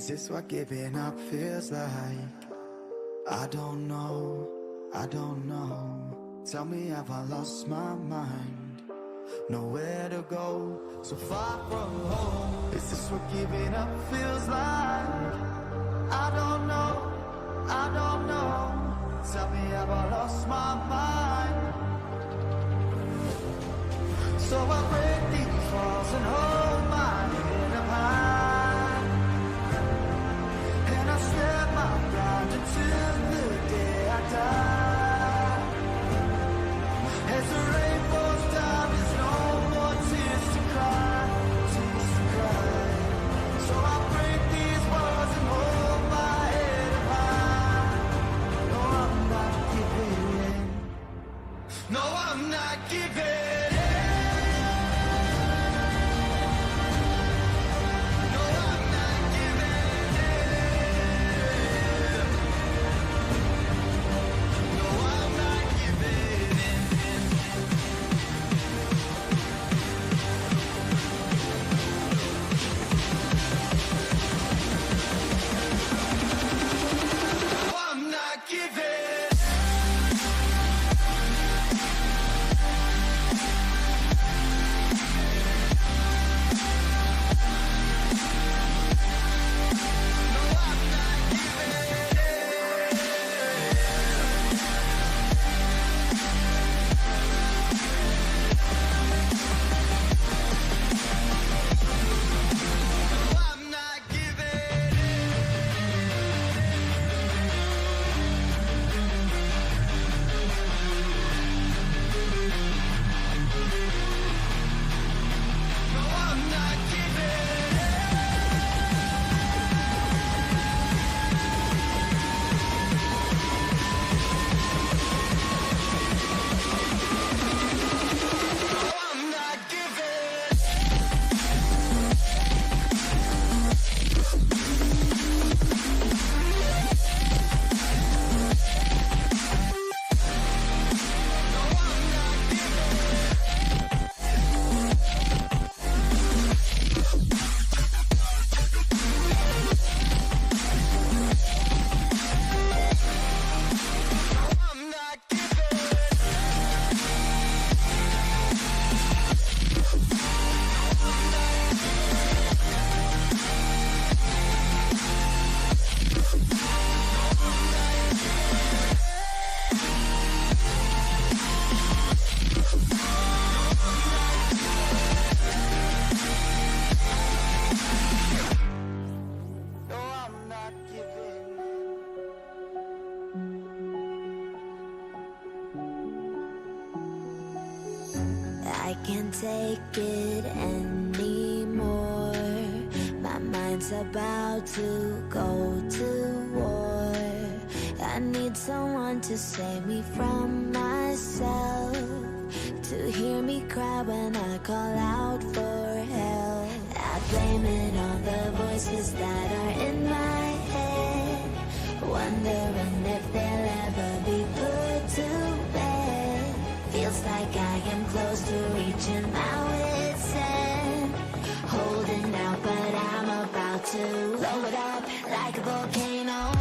this what giving up feels like? I don't know, I don't know. Tell me, have I lost my mind? Nowhere to go, so far from home. Is this what giving up feels like? I don't know, I don't know. Tell me, have I lost my mind? So I break these walls and hold my head up high, and I step my ground until the day I die. As the rain falls down, there's no more tears to cry, tears to cry. So I break these walls and hold my head up high. No, I'm not giving in. No, I'm not giving in. I can't take it anymore. My mind's about to go to war. I need someone to save me from myself, to hear me cry when I call out for help. I blame it on the voices that are in my head, wondering if they'll ever be put to bed. Feels like I am close to reaching my wit's end, holding out, but I'm about to blow it up like a volcano.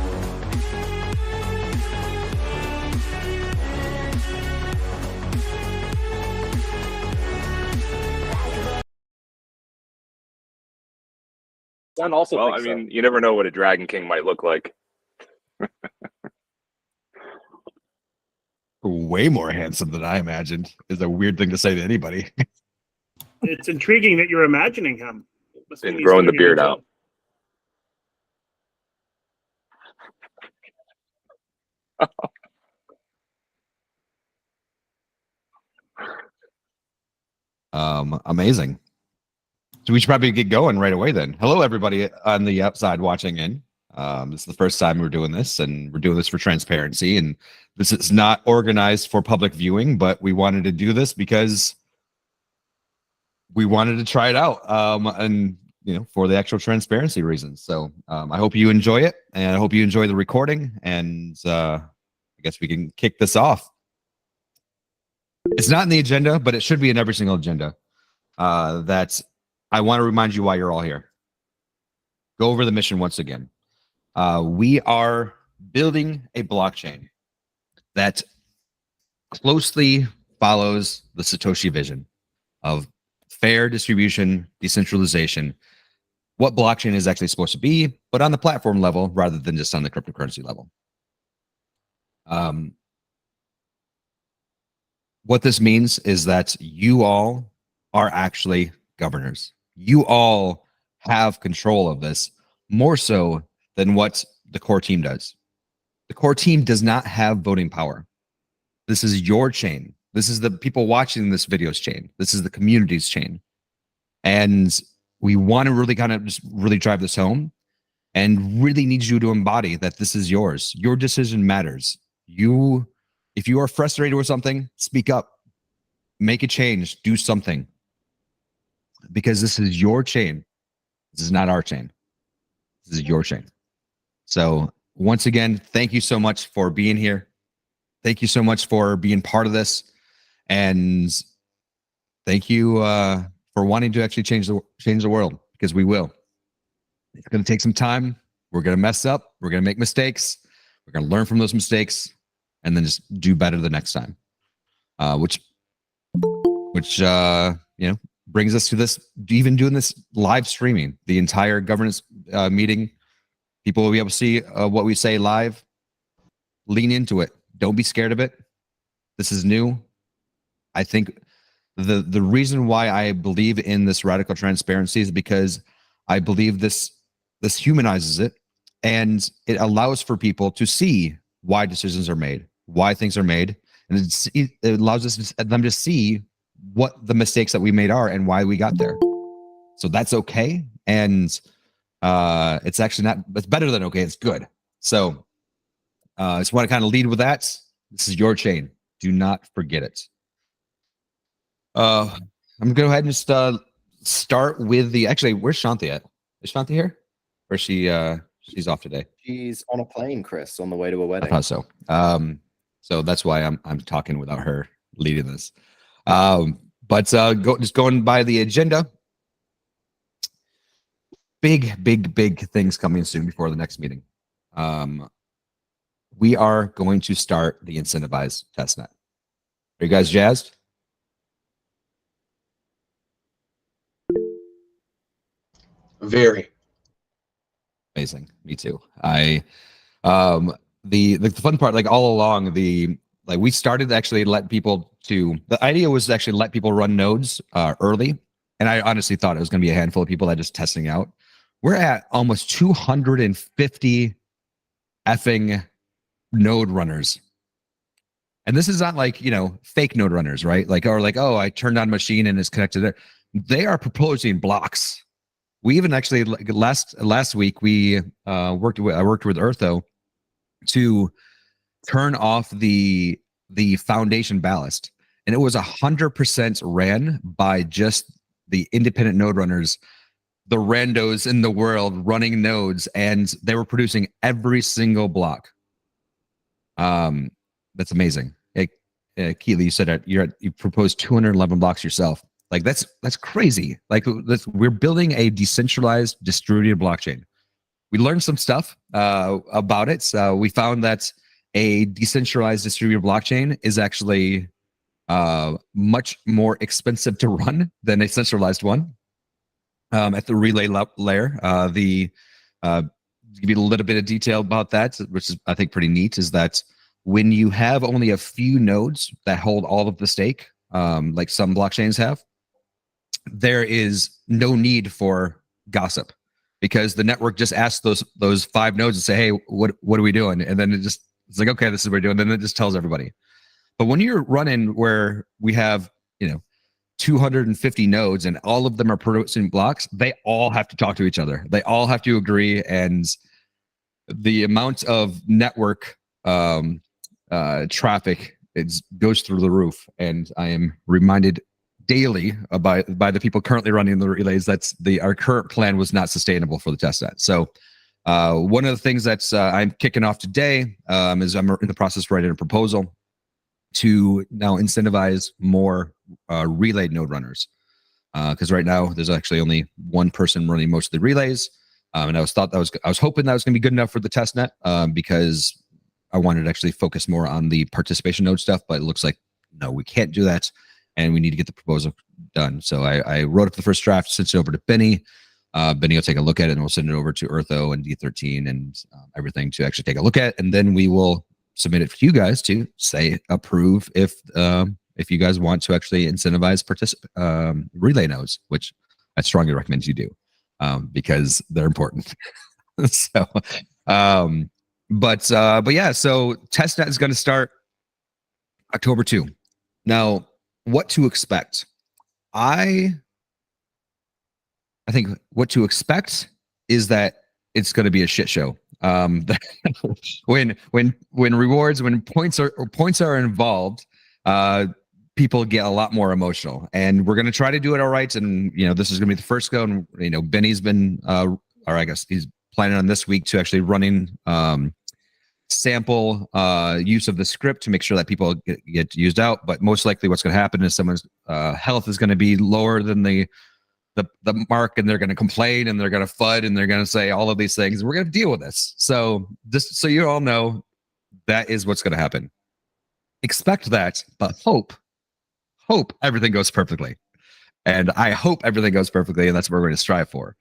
John also Well, I thinks mean, you never know what a Dragon King might look like. Way more handsome than I imagined is a weird thing to say to anybody. It's intriguing that you're imagining him. Must mean And he's growing the doing a beard good out. Amazing. So we should probably get going right away then. Hello, everybody on the outside watching in. This is the first time we're doing this, and we're doing this for transparency. And this is not organized for public viewing, but we wanted to do this because we wanted to try it out, and for the actual transparency reasons. So I hope you enjoy it, and I hope you enjoy the recording. And I guess we can kick this off. It's not in the agenda, but it should be in every single agenda. That I want to remind you why you're all here. go over the mission once again. We are building a blockchain that closely follows the Satoshi vision of fair distribution, decentralization, what blockchain is actually supposed to be, but on the platform level rather than just on the cryptocurrency level. What this means is that you all are actually governors. You all have control of this more so than what the core team does. The core team does not have voting power. This is your chain. This is the people watching this video's chain. This is the community's chain. And we want to really kind of just really drive this home and really need you to embody that this is yours. Your decision matters. If you are frustrated with something, speak up, make a change, do something. Because this is your chain. This is not our chain. This is your chain. So once again, thank you so much for being here. Thank you so much for being part of this. And thank you for wanting to actually change the world, because we will. It's going to take some time. We're going to mess up. We're going to make mistakes. We're going to learn from those mistakes and then just do better the next time. Which brings us to this, even doing this live streaming, the entire governance meeting. People will be able to see what we say live. Lean into it. Don't be scared of it. This is new. I think the reason why I believe in this radical transparency is because I believe this humanizes it, and it allows for people to see why decisions are made, why things are made, and it allows them to see what the mistakes that we made are and why we got there. So that's okay, and it's actually not. It's better than okay. It's good. So I just want to kind of lead with that. This is your chain. Do not forget it. I'm gonna go ahead and just start with the. Actually, where's Shanti at? Is Shanti here? Or is she's off today? She's on a plane, Chris, on the way to a I wedding. thought so. So that's why I'm talking without her leading this. But just going by the agenda. Big things coming soon before the next meeting. We are going to start the incentivized testnet. Are you guys jazzed? Very. Amazing. Me too. The fun part, like all along, we started to actually let people the idea was to actually let people run nodes early. And I honestly thought it was going to be a handful of people that just testing out. We're at almost 250 effing node runners. And this is not like, fake node runners, right? Oh, I turned on machine and it's connected there. They are proposing blocks. We even actually last week I worked with Eartho to turn off the foundation ballast, and it was 100% ran by just the independent node runners, the randos in the world running nodes, and they were producing every single block. That's amazing. Keely, you said you proposed 211 blocks yourself. Like that's crazy. We're building a decentralized distributed blockchain. We learned some stuff about it. So we found that a decentralized distributed blockchain is actually much more expensive to run than a centralized one. At the relay layer, to give you a little bit of detail about that, which is I think pretty neat, is that when you have only a few nodes that hold all of the stake, like some blockchains have, there is no need for gossip, because the network just asks those 5 nodes and say, hey, what are we doing? And then it's like, okay, this is what we're doing. Then it just tells everybody. But when you're running where we have, 250 nodes and all of them are producing blocks, they all have to talk to each other. They all have to agree. And the amount of network traffic goes through the roof. And I am reminded daily by the people currently running the relays that our current plan was not sustainable for the testnet. So one of the things that's I'm kicking off today is I'm in the process of writing a proposal to now incentivize more relay node runners, because right now there's actually only one person running most of the relays. And I was hoping that was going to be good enough for the test net, because I wanted to actually focus more on the participation node stuff, but it looks like no, we can't do that, and we need to get the proposal done. So I wrote up the first draft, sent it over to Benny. Benny will take a look at it, and we'll send it over to Eartho and D13 and everything to actually take a look at, and then we will submit it for you guys to say approve if you guys want to actually incentivize relay nodes, which I strongly recommend you do, because they're important. So, but yeah, so testnet is going to start October 2. Now, what to expect? I think what to expect is that it's going to be a shit show. When rewards, when points are involved, people get a lot more emotional, and we're going to try to do it all right. And this is going to be the first go. And Benny's been, or I guess he's planning on this week to actually running sample use of the script to make sure that people get used out. But most likely, what's going to happen is someone's health is going to be lower than the mark, and they're going to complain, and they're going to FUD, and they're going to say all of these things. We're going to deal with this. So just so you all know, that is what's going to happen. Expect that, but hope everything goes perfectly. And I hope everything goes perfectly, and that's what we're going to strive for.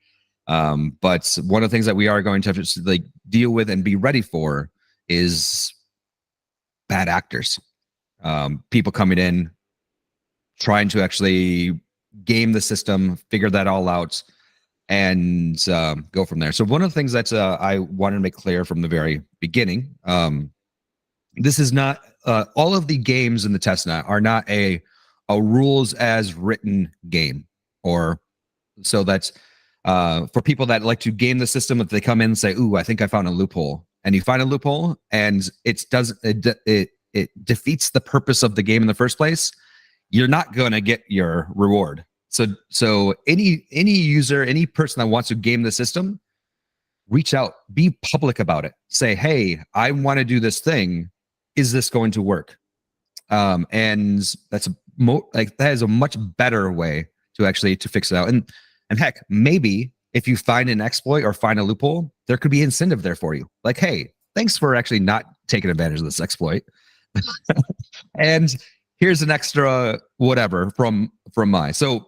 But one of the things that we are going to have to deal with and be ready for is bad actors. People coming in, trying to actually game the system, figure that all out, and go from there. So one of the things that I wanted to make clear from the very beginning, this is not all of the games in the testnet are not a rules as written game, or so that's for people that like to game the system. If they come in and say, "Ooh, I think I found a loophole," and you find a loophole, and it defeats the purpose of the game in the first place, you're not going to get your reward. So any user, any person that wants to game the system, reach out, be public about it. Say, hey, I want to do this thing. Is this going to work? And that is a much better way to fix it out. And heck, maybe if you find an exploit or find a loophole, there could be incentive there for you. Like, hey, thanks for actually not taking advantage of this exploit. And here's an extra whatever from my. So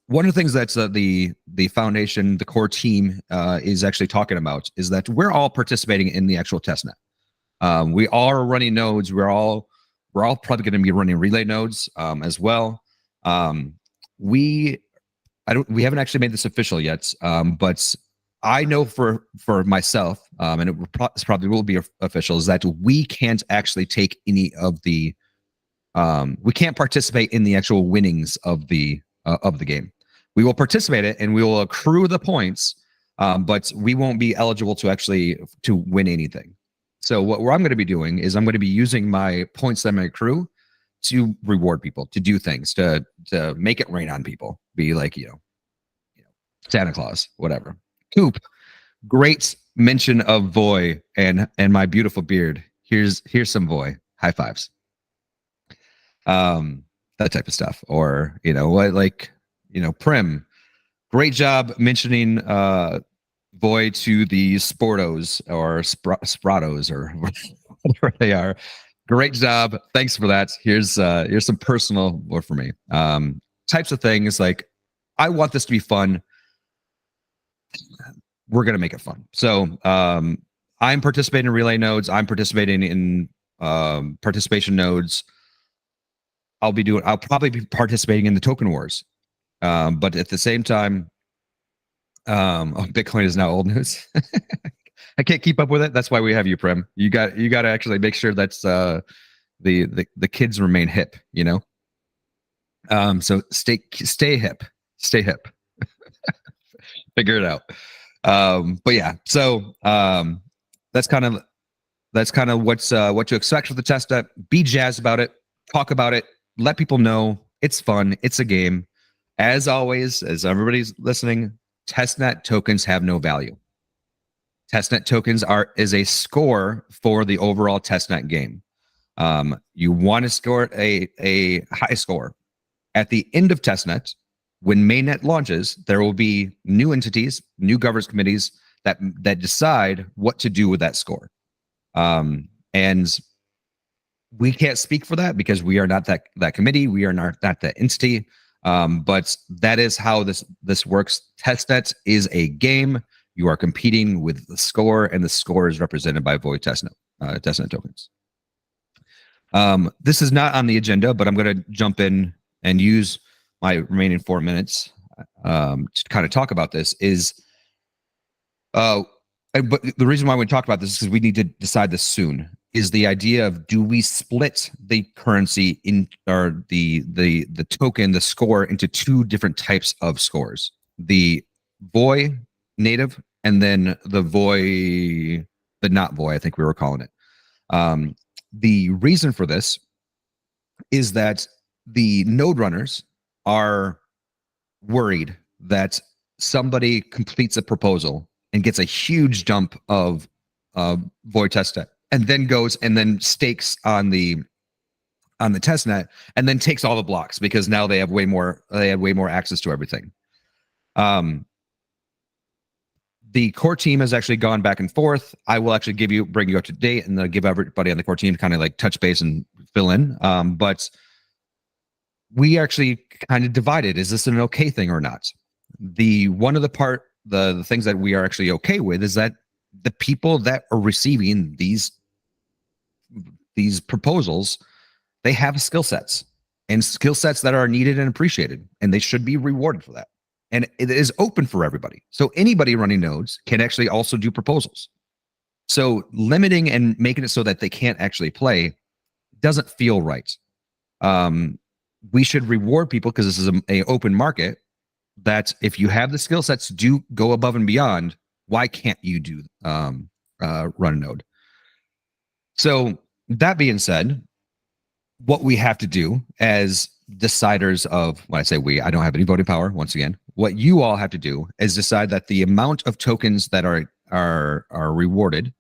one of the things that's the foundation, the core team is actually talking about is that we're all participating in the actual testnet. We are running nodes. We're all probably going to be running relay nodes as well. We haven't actually made this official yet, but I know for myself, and it probably will be official, is that we can't actually take any of the we can't participate in the actual winnings of the game. We will participate in it, and we will accrue the points, but we won't be eligible to win anything. So what I'm going to be doing is I'm going to be using my points that I'm going to accrue to reward people, to do things, to make it rain on people, be like Santa Claus, whatever. Coop, great mention of Voy and my beautiful beard. Here's some Voy high fives. That type of stuff, or Prim, great job mentioning Voy to the Sportos or Spratos or whatever they are. Great job, thanks for that. Here's some personal word for me. Types of things like, I want this to be fun. We're gonna make it fun. So I'm participating in relay nodes. I'm participating in participation nodes. I'll probably be participating in the token wars. But at the same time, Bitcoin is now old news. I can't keep up with it. That's why we have you, Prim. You got to actually make sure that's the kids remain hip, So stay hip. Figure it out. But yeah, so that's kind of what to expect for the testnet. Be jazzed about it. Talk about it. Let people know it's fun. It's a game. As always, as everybody's listening, testnet tokens have no value. Testnet tokens is a score for the overall testnet game. You want to score a high score. At the end of testnet, when mainnet launches, there will be new entities, new governance committees that decide what to do with that score. And we can't speak for that because we are not that committee. We are not that entity. But that is how this works. Testnet is a game. You are competing with the score, and the score is represented by Void testnet tokens. This is not on the agenda, but I'm going to jump in and use my remaining 4 minutes to kind of talk about this. But the reason why we talk about this is because we need to decide this soon. Is the idea of, do we split the currency in, or the token, the score, into 2 different types of scores? The VOI native, and then the not VOI, I think we were calling it. The reason for this is that the node runners are worried that somebody completes a proposal and gets a huge dump of Void testnet, and then goes and then stakes on the testnet, and then takes all the blocks because now they have way more access to everything. The core team has actually gone back and forth. I will actually bring you up to date, and then give everybody on the core team kind of like touch base and fill in. But we actually kind of divided. Is this an okay thing or not? The things that we are actually okay with is that the people that are receiving these proposals, they have skill sets that are needed and appreciated, and they should be rewarded for that. And it is open for everybody. So anybody running nodes can actually also do proposals. So limiting and making it so that they can't actually play doesn't feel right. We should reward people, because this is an open market, that if you have the skill sets to do go above and beyond, why can't you do run a node? So that being said, what we have to do as deciders of, when I say we, I don't have any voting power, once again, what you all have to do is decide that the amount of tokens that are rewarded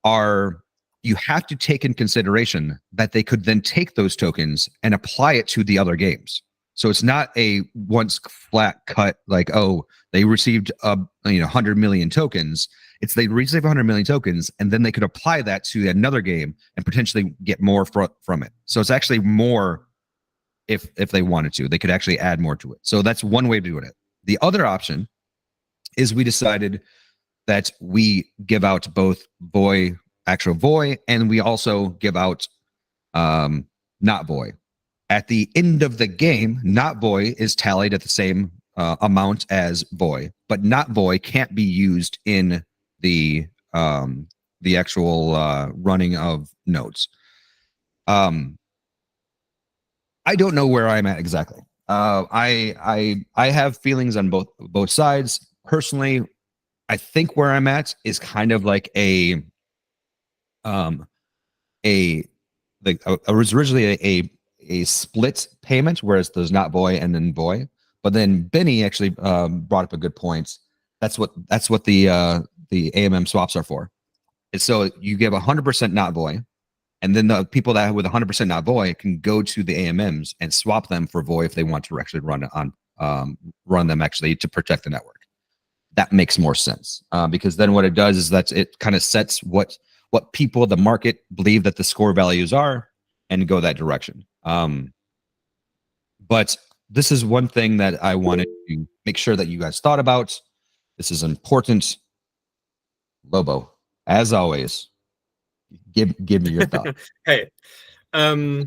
are, you have to take in consideration that they could then take those tokens and apply it to the other games. So it's not a once flat cut, like, oh, they received 100 million tokens. It's they receive 100 million tokens, and then they could apply that to another game and potentially get more from it. So it's actually more, if they wanted to, they could actually add more to it. So that's one way of doing it. The other option is we decided that we give out both actual VOI, and we also give out not VOI. At the end of the game, not VOI is tallied at the same amount as VOI, but not VOI can't be used in the actual running of nodes. I don't know where I'm at exactly. I have feelings on both sides. Personally, I think where I'm at is kind of like it was originally a split payment, whereas there's not VOI and then VOI. But then Benny actually brought up a good point. That's what the AMM swaps are for. And so you give 100% not VOI, and then the people that with 100% not VOI can go to the AMMs and swap them for VOI if they want to actually run them actually to protect the network. That makes more sense because then what it does is that it kind of sets what people, the market, believe that the score values are, and go that direction. But this is one thing that I wanted to make sure that you guys thought about. This is important. Lobo, as always, give me your thought. Hey, I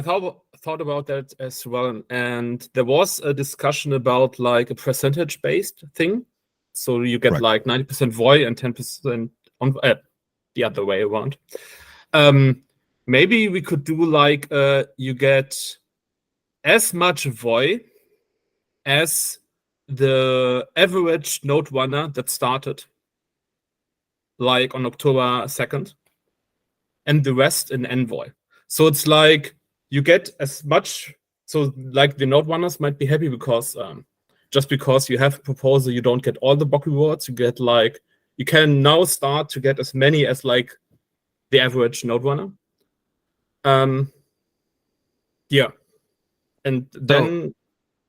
thought about that as well, and there was a discussion about like a percentage-based thing. So you get like 90% VOI and 10% on the other way around. Maybe we could do like you get as much VOI as the average node runner that started like on October 2nd, and the rest in envoy. So it's like you get as much. So like the node runners might be happy because just because you have a proposal, you don't get all the block rewards. You get like, you can now start to get as many as like the average node runner. Yeah. And then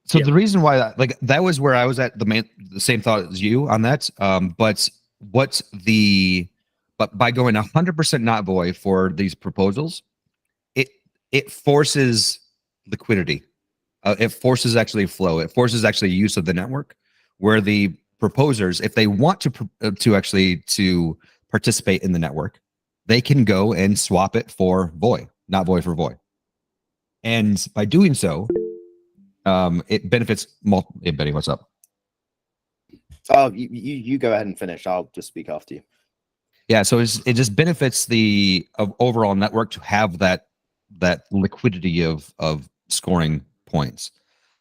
So Yeah. the reason why that was where I was at the same thought as you on that. But by going 100% not void for these proposals, it forces liquidity. It forces actually flow. It forces actually use of the network, where the proposers, if they want to actually to participate in the network, they can go and swap it for void, not void for void. And by doing so, it benefits multiple. Hey, Betty, what's up? Oh, you go ahead and finish. I'll just speak after you. Yeah, so it just benefits the overall network to have that liquidity of scoring points,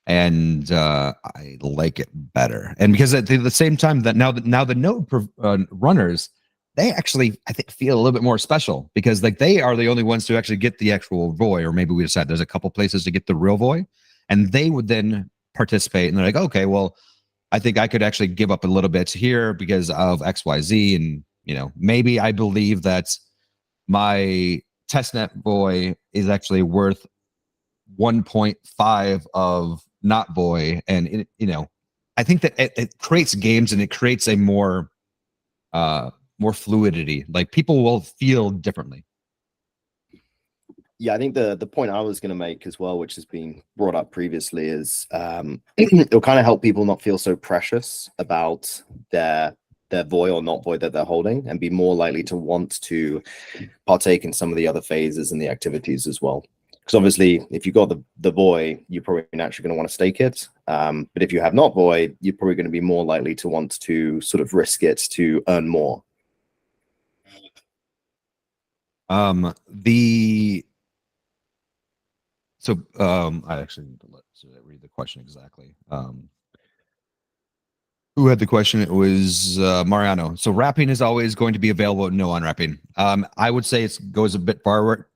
and I like it better. And because at the same time that now the node runners, they actually I think feel a little bit more special, because like they are the only ones to actually get the actual void, or maybe we decide there's a couple places to get the real void, and they would then participate, and they're like, okay, well, I think I could actually give up a little bit here because of XYZ, and maybe I believe that my testnet void is actually worth 1.5 of not void, and I think that it creates games, and it creates a more fluidity. Like people will feel differently. Yeah, I think the point I was going to make as well, which has been brought up previously, is it'll kind of help people not feel so precious about their void or not void that they're holding, and be more likely to want to partake in some of the other phases and the activities as well. Because obviously, if you got the void, you're probably naturally going to want to stake it. But if you have not void, you're probably going to be more likely to want to sort of risk it to earn more. I actually need to read the question exactly. Who had the question? It was Mariano. So wrapping is always going to be available, no unwrapping. I would say it goes a bit forward.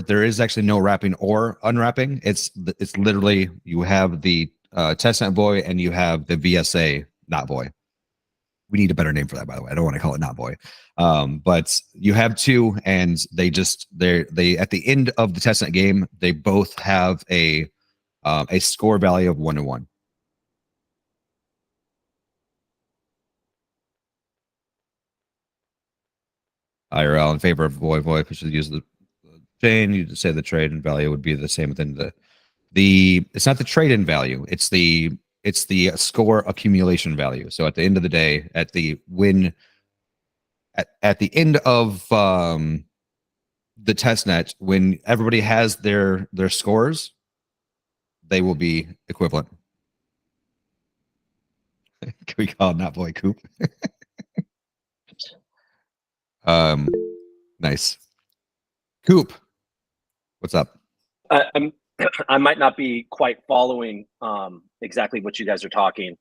There is actually no wrapping or unwrapping. It's literally you have the testnet void and you have the VSA not void. We need a better name for that, by the way. I don't want to call it not void. But you have two, and they at the end of the testnet game, they both have a score value of 1-1. IRL in favor of void, which should use the chain. You say the trade in value would be the same within the it's not the trade in value, it's the score accumulation value. So at the end of the day, at the end of the testnet, when everybody has their scores, they will be equivalent. Can we call it not void Coop? Nice. Coop, what's up? I might not be quite following exactly what you guys are talking,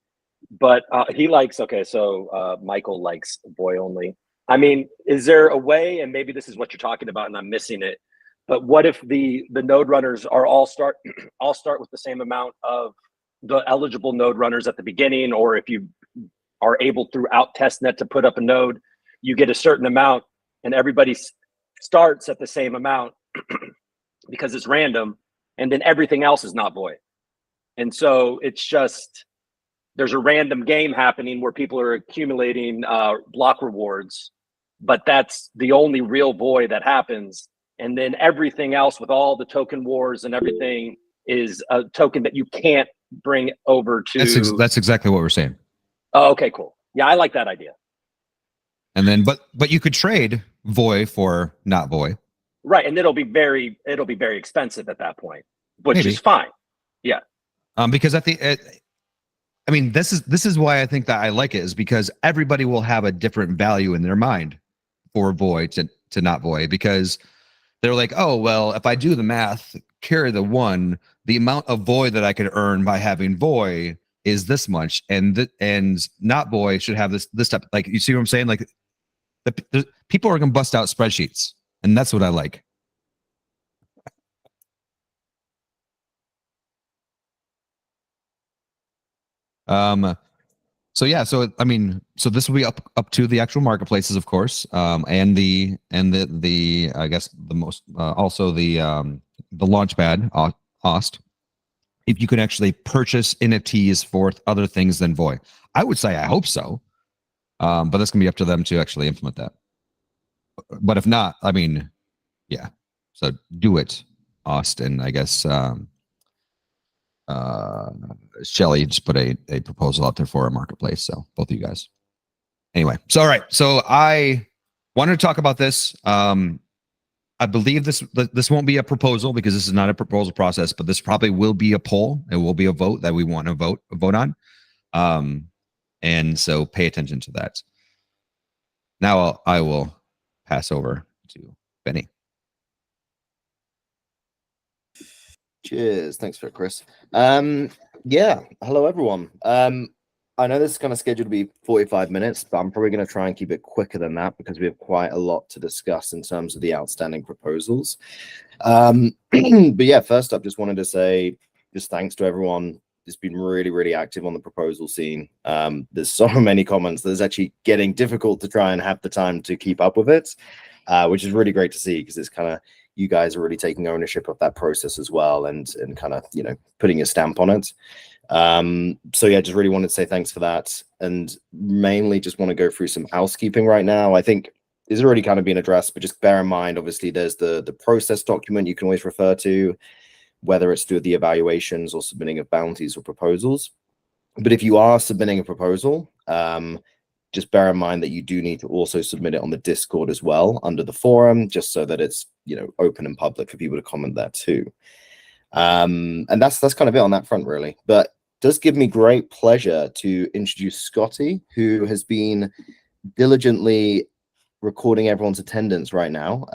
but he likes, Michael likes void only. I mean, is there a way, and maybe this is what you're talking about and I'm missing it, but what if the node runners are all start with the same amount of the eligible node runners at the beginning, or if you are able throughout testnet to put up a node, you get a certain amount and everybody starts at the same amount because it's random, and then everything else is not void. And so it's just, there's a random game happening where people are accumulating block rewards, but that's the only real void that happens. And then everything else with all the token wars and everything is a token that you can't bring over to. That's exactly what we're saying. Oh, okay, cool. Yeah, I like that idea. And then, but you could trade void for not void. Right, and it'll be very expensive at that point, which Maybe. is fine. Yeah. Because I mean, this is why I think that I like it, is because everybody will have a different value in their mind for void to not void, because they're like, oh, well, if I do the math, carry the one, the amount of void that I could earn by having void is this much, and not void should have this type. Like, you see what I'm saying? Like, the people are gonna bust out spreadsheets, and that's what I like. So yeah, so I mean, so this will be up to the actual marketplaces, of course, and the I guess the most also the launchpad OST. if you can actually purchase NFTs for other things than Voy. I would say I hope so, but that's gonna be up to them to actually implement that. But if not, I mean, yeah. So do it, Austin. I guess Shelly just put a proposal out there for a marketplace. So both of you guys. Anyway, so all right. So I wanted to talk about this. I believe this won't be a proposal because this is not a proposal process, but this probably will be a poll. It will be a vote that we want to vote on. And so pay attention to that. Now I will pass over to Benny. Cheers. Thanks for it, Chris. Yeah. Hello, everyone. I know this is kind of scheduled to be 45 minutes, but I'm probably going to try and keep it quicker than that because we have quite a lot to discuss in terms of the outstanding proposals. But yeah, first up, just wanted to say just thanks to everyone. It's been really, really active on the proposal scene. There's so many comments that it's actually getting difficult to try and have the time to keep up with it, which is really great to see because it's kind of, you guys are really taking ownership of that process as well and kind of, you know, putting a stamp on it. So yeah, just really wanted to say thanks for that. And mainly just want to go through some housekeeping right now. I think it's already kind of been addressed, but just bear in mind, obviously there's the process document you can always refer to, whether it's through the evaluations or submitting of bounties or proposals. But if you are submitting a proposal, just bear in mind that you do need to also submit it on the Discord as well under the forum, just so that it's, you know, open and public for people to comment there too. And that's kind of it on that front, really. But it does give me great pleasure to introduce Scotty, who has been diligently recording everyone's attendance right now.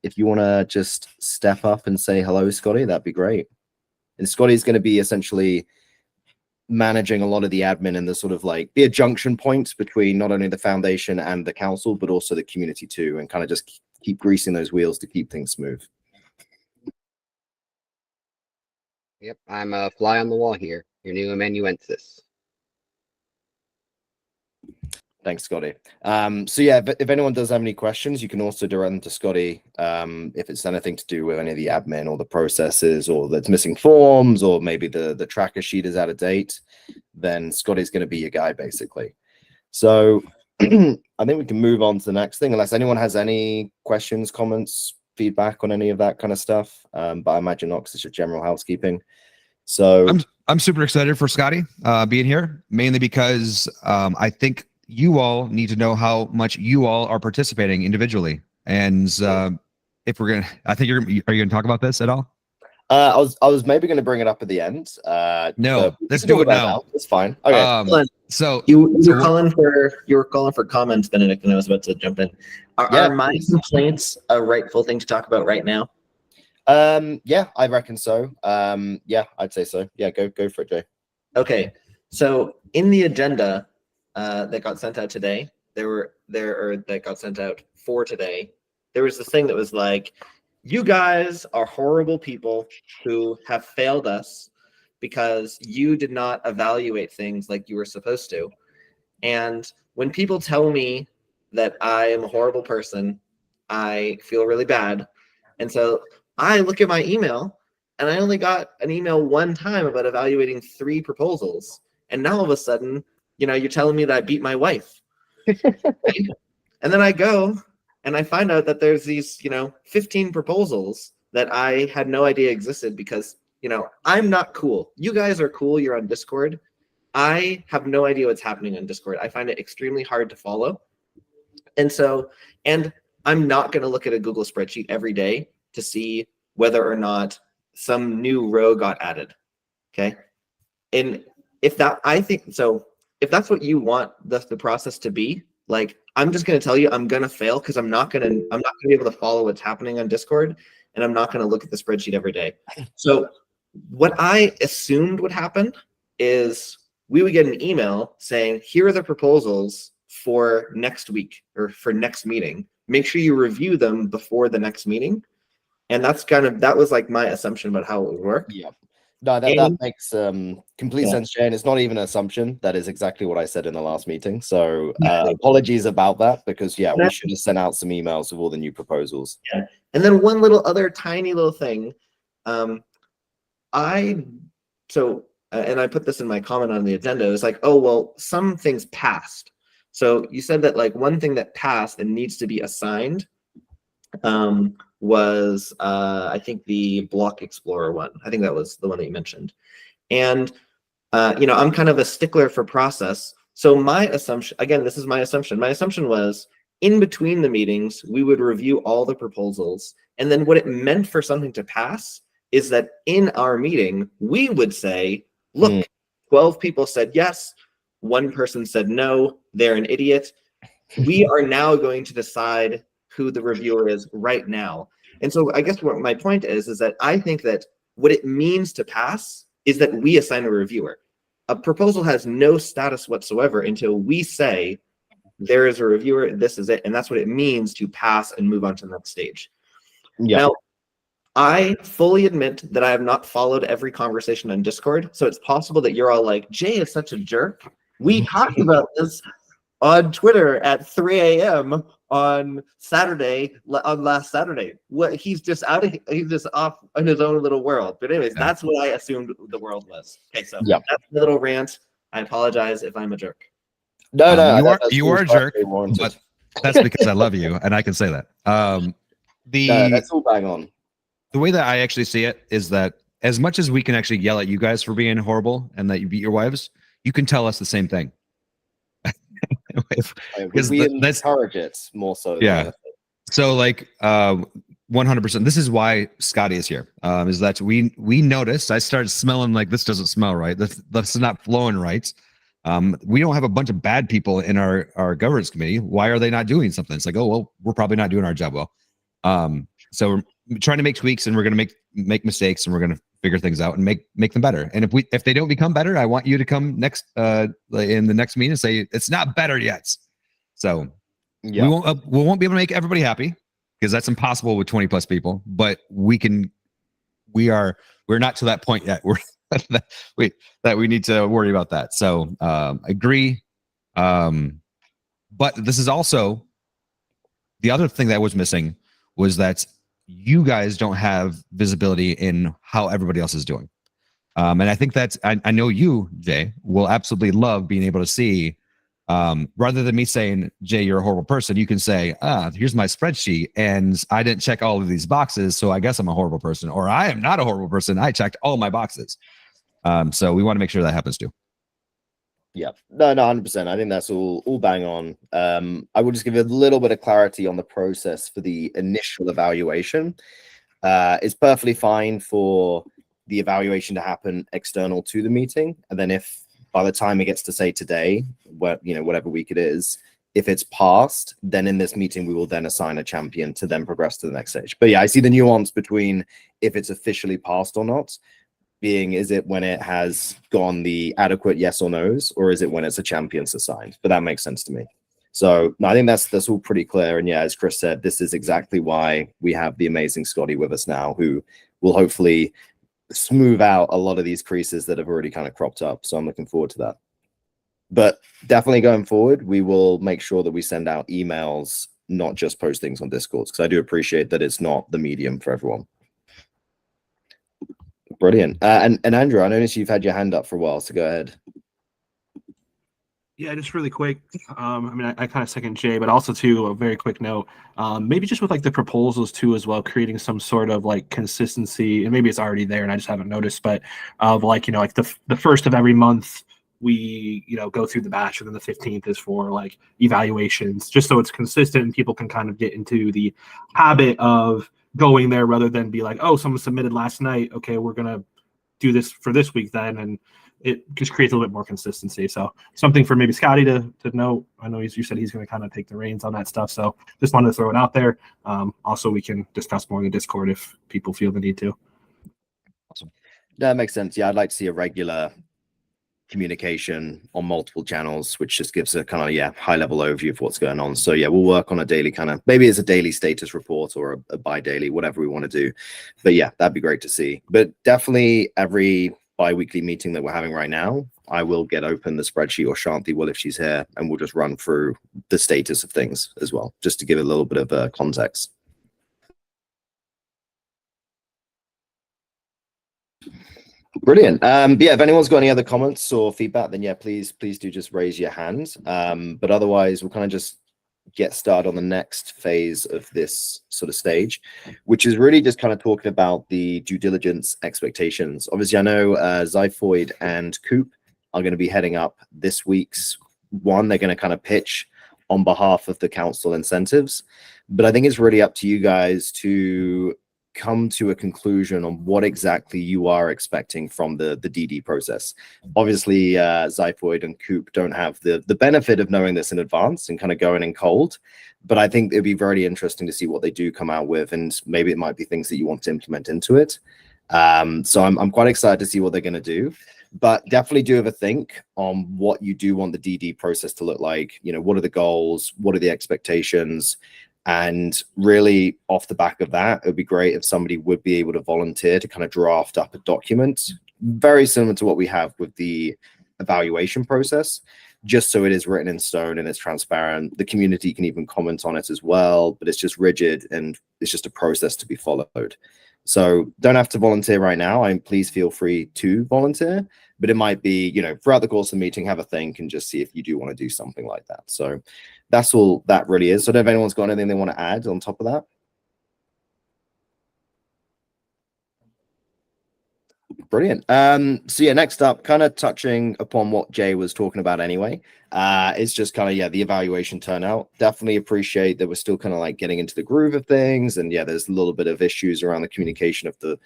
If you want to just step up and say hello, Scotty, that'd be great. And Scotty's going to be essentially managing a lot of the admin and the sort of like be a junction point between not only the foundation and the council, but also the community too, and kind of just keep greasing those wheels to keep things smooth. Yep, I'm a fly on the wall here, your new amanuensis. Thanks, Scotty. So yeah, if anyone does have any questions, you can also direct them to Scotty. If it's anything to do with any of the admin or the processes, or that's missing forms, or maybe the tracker sheet is out of date, then Scotty's going to be your guy, basically. So I think we can move on to the next thing, unless anyone has any questions, comments, feedback on any of that kind of stuff. But I imagine not, because it's just general housekeeping. So I'm super excited for Scotty being here, mainly because I think you all need to know how much you all are participating individually. And if we're gonna, I think are you gonna talk about this at all? I was maybe going to bring it up at the end. No, let's do it now. It's fine. Okay. So you were calling for comments, Benedict, and I was about to jump in. Are my complaints a rightful thing to talk about right now? Yeah, I reckon so. Yeah, I'd say so. Yeah, go for it, Jay. Okay. So in the agenda that got sent out today, that got sent out for today, there was this thing that was like, you guys are horrible people who have failed us because you did not evaluate things like you were supposed to. And when people tell me that I am a horrible person, I feel really bad. And so I look at my email, and I only got an email one time about evaluating 3 proposals. And now all of a sudden, you know, you're telling me that I beat my wife. And then I go and I find out that there's these, 15 proposals that I had no idea existed because, I'm not cool. You guys are cool. You're on Discord. I have no idea what's happening on Discord. I find it extremely hard to follow. And I'm not going to look at a Google spreadsheet every day to see whether or not some new row got added. Okay. And if that's what you want the process to be, like, I'm just going to tell you I'm going to fail because I'm not going to be able to follow what's happening on Discord, and I'm not going to look at the spreadsheet every day. So what I assumed would happen is we would get an email saying, here are the proposals for next week or for next meeting. Make sure you review them before the next meeting. And that was like my assumption about how it would work. Yeah. No, that makes complete sense, Jay. And it's not even an assumption. That is exactly what I said in the last meeting. So apologies about that, because we should have sent out some emails with all the new proposals. Yeah. And then one little other tiny little thing. I and I put this in my comment on the agenda, it was like, oh, well, some things passed. So you said that like one thing that passed and needs to be assigned was I think the Block Explorer one. I think that was the one that you mentioned. And I'm kind of a stickler for process. So my assumption, again, this is my assumption. My assumption was in between the meetings, we would review all the proposals. And then what it meant for something to pass is that in our meeting, we would say, look, 12 people said yes, one person said no, they're an idiot. We are now going to decide who the reviewer is right now. And so I guess what my point is that I think that what it means to pass is that we assign a reviewer. A proposal has no status whatsoever until we say there is a reviewer, this is it, and that's what it means to pass and move on to the next stage. Yeah. Now, I fully admit that I have not followed every conversation on Discord, so it's possible that you're all like, Jay is such a jerk. We talked about this on Twitter at 3 a.m. on last Saturday. What he's just off in his own little world. But anyways, that's what I assumed the world was. Okay, so that's the little rant. I apologize if I'm a jerk. No, you are a jerk, but that's because I love you and I can say that. That's all bang on. The way that I actually see it is that as much as we can actually yell at you guys for being horrible and that you beat your wives, you can tell us the same thing. We encourage it more so. Yeah. So like 100%. This is why Scotty is here. Is that we noticed I started smelling like this doesn't smell right. This is not flowing right. We don't have a bunch of bad people in our governance committee. Why are they not doing something? It's like, oh well, we're probably not doing our job well. So we're trying to make tweaks and we're going to make mistakes and we're going to figure things out and make them better. And if they don't become better, I want you to come next in the next meeting and say it's not better yet. So we won't be able to make everybody happy because that's impossible with 20 plus people, but we're not to that point yet. We're that we need to worry about that. So agree. But this is also the other thing that was missing was that you guys don't have visibility in how everybody else is doing. And I think that's, I know you, Jay, will absolutely love being able to see, rather than me saying, Jay, you're a horrible person, you can say, here's my spreadsheet and I didn't check all of these boxes, so I guess I'm a horrible person, or I am not a horrible person, I checked all my boxes. So we want to make sure that happens too. Yeah, no, 100%. I think that's all bang on. I will just give you a little bit of clarity on the process for the initial evaluation. It's perfectly fine for the evaluation to happen external to the meeting, and then if by the time it gets to say today, whatever week it is, if it's passed, then in this meeting we will then assign a champion to then progress to the next stage. But yeah, I see the nuance between if it's officially passed or not. Being, is it when it has gone the adequate yes or no's, or is it when it's a champion's assigned? But that makes sense to me. So no, I think that's all pretty clear. And yeah, as Chris said, this is exactly why we have the amazing Scotty with us now, who will hopefully smooth out a lot of these creases that have already kind of cropped up. So I'm looking forward to that. But definitely going forward, we will make sure that we send out emails, not just post things on Discord, because I do appreciate that it's not the medium for everyone. Brilliant. And Andrew, I noticed you've had your hand up for a while, so go ahead. Yeah, just really quick. I kind of second Jay, but also too a very quick note. Maybe just with like the proposals too as well, creating some sort of like consistency, and maybe it's already there and I just haven't noticed, but of like the first of every month we go through the batch, and then the 15th is for like evaluations, just so it's consistent and people can kind of get into the habit of going there rather than be like, oh, someone submitted last night, okay, we're gonna do this for this week then, and it just creates a little bit more consistency. So something for maybe Scotty to note. I know you said he's going to kind of take the reins on that stuff, so just wanted to throw it out there. Also, we can discuss more in the Discord if people feel the need to. Awesome. That makes sense. Yeah, I'd like to see a regular communication on multiple channels, which just gives a kind of high level overview of what's going on. So yeah, we'll work on a daily kind of, maybe it's a daily status report or a bi-daily, whatever we want to do. But yeah, that'd be great to see. But definitely every bi-weekly meeting that we're having right now, I will get open the spreadsheet, or Shanti will if she's here, and we'll just run through the status of things as well, just to give a little bit of context. Brilliant. But yeah, if anyone's got any other comments or feedback, then yeah, please do just raise your hand. But otherwise, we'll kind of just get started on the next phase of this sort of stage, which is really just kind of talking about the due diligence expectations. Obviously, I know Zyphoid and Coop are going to be heading up this week's one. They're going to kind of pitch on behalf of the council incentives, but I think it's really up to you guys to come to a conclusion on what exactly you are expecting from the DD process. Obviously, Zyphoid and Coop don't have the benefit of knowing this in advance and kind of going in cold, but I think it'd be very interesting to see what they do come out with, and maybe it might be things that you want to implement into it. So I'm quite excited to see what they're going to do, but definitely do have a think on what you do want the DD process to look like. You know, what are the goals? What are the expectations? And really, off the back of that, it would be great if somebody would be able to volunteer to kind of draft up a document, very similar to what we have with the evaluation process, just so it is written in stone and it's transparent. The community can even comment on it as well, but it's just rigid and it's just a process to be followed. So don't have to volunteer right now. Please feel free to volunteer, but it might be, you know, throughout the course of the meeting, have a think and just see if you do want to do something like that. So that's all that really is. So I don't know if anyone's got anything they want to add on top of that. Brilliant. So yeah, next up, kind of touching upon what Jay was talking about anyway, it's just kind of, yeah, the evaluation turnout. Definitely appreciate that we're still kind of like getting into the groove of things. And yeah, there's a little bit of issues around the communication of the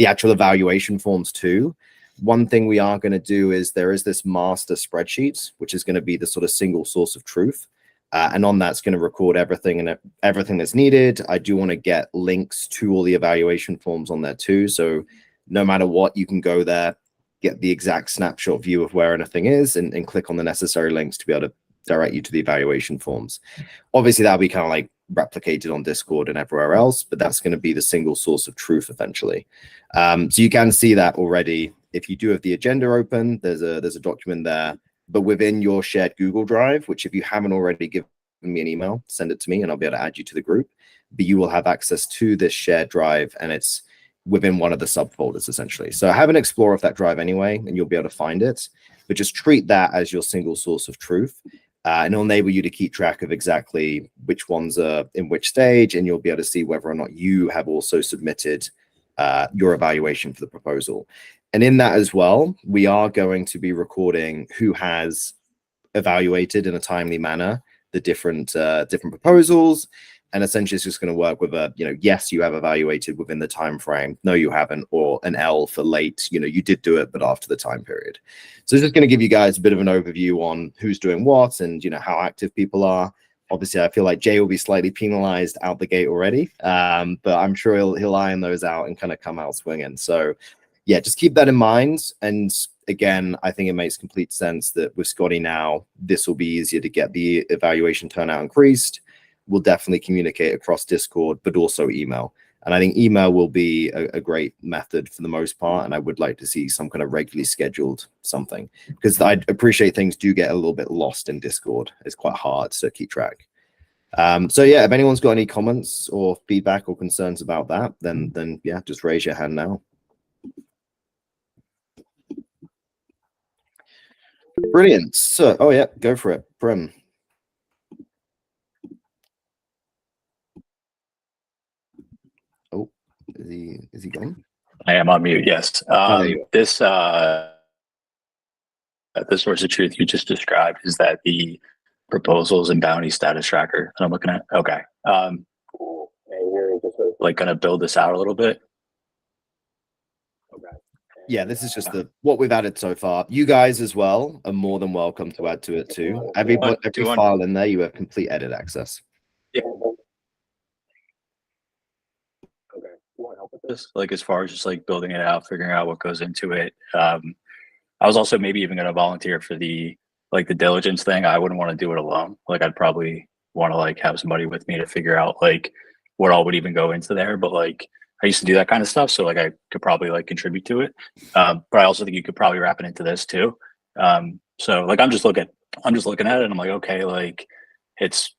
actual evaluation forms too. One thing we are going to do is there is this master spreadsheet, which is going to be the sort of single source of truth. And on that's going to record everything and everything that's needed. I do want to get links to all the evaluation forms on there too. So no matter what, you can go there, get the exact snapshot view of where anything is, and click on the necessary links to be able to direct you to the evaluation forms. Obviously, that'll be kind of like replicated on Discord and everywhere else, but that's going to be the single source of truth eventually. So you can see that already. If you do have the agenda open, there's a document there. But within your shared Google Drive, which if you haven't already given me an email, send it to me and I'll be able to add you to the group. But you will have access to this shared drive and it's within one of the subfolders essentially. So have an explore of that drive anyway, and you'll be able to find it. But just treat that as your single source of truth. And it'll enable you to keep track of exactly which ones are in which stage, and you'll be able to see whether or not you have also submitted your evaluation for the proposal. And in that as well, we are going to be recording who has evaluated in a timely manner the different proposals. And essentially it's just going to work with a, you know, yes, you have evaluated within the time frame. No, you haven't, or an L for late. You know, you did do it, but after the time period. So it's just going to give you guys a bit of an overview on who's doing what and, you know, how active people are. Obviously, I feel like Jay will be slightly penalized out the gate already, but I'm sure he'll iron those out and kind of come out swinging. So yeah, just keep that in mind. And again, I think it makes complete sense that with Scotty now, this will be easier to get the evaluation turnout increased. We'll definitely communicate across Discord, but also email. And I think email will be a great method for the most part. And I would like to see some kind of regularly scheduled something, because I appreciate things do get a little bit lost in Discord. It's quite hard to keep track. So yeah, if anyone's got any comments or feedback or concerns about that, then yeah, just raise your hand now. Brilliant. So, oh yeah, go for it, Prim. Oh, is he gone? I am on mute. Yes. This source of truth you just described, is that the proposals and bounty status tracker that I'm looking at? Okay. Cool. And we're just like going to build this out a little bit. Okay. Yeah, this is just what we've added so far. You guys as well are more than welcome to add to it too. Every file in there, you have complete edit access. Yeah. Okay. You want help with this? Like as far as just like building it out, figuring out what goes into it. I was also maybe even going to volunteer for the diligence thing. I wouldn't want to do it alone. Like I'd probably want to like have somebody with me to figure out like what all would even go into there. But like I used to do that kind of stuff, so like I could probably like contribute to it. But I also think you could probably wrap it into this too. So like I'm just looking at it and I'm like, okay, like it's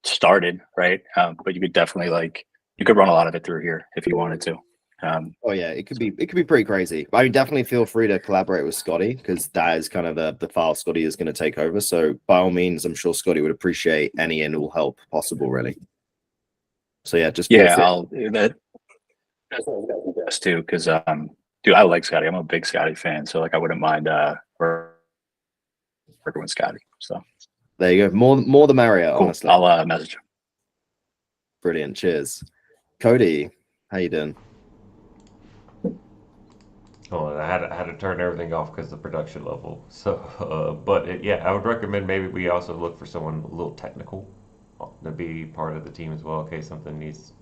started, right? But you could definitely you could run a lot of it through here if you wanted to. Oh yeah, it could be pretty crazy. I mean, definitely feel free to collaborate with Scotty because that is kind of the file Scotty is going to take over. So by all means, I'm sure Scotty would appreciate any and all help possible, really. So yeah, just feel Yeah, free. I'll do that. That's what I was gonna suggest too, because dude, I like Scotty. I'm a big Scotty fan, so like I wouldn't mind working with Scotty. So There you go. More the merrier, cool. honestly. I'll message him. Brilliant. Cheers. Cody, how you doing? Oh, and I had to turn everything off because of the production level. So, yeah, I would recommend maybe we also look for someone a little technical to be part of the team as well, in case something needs,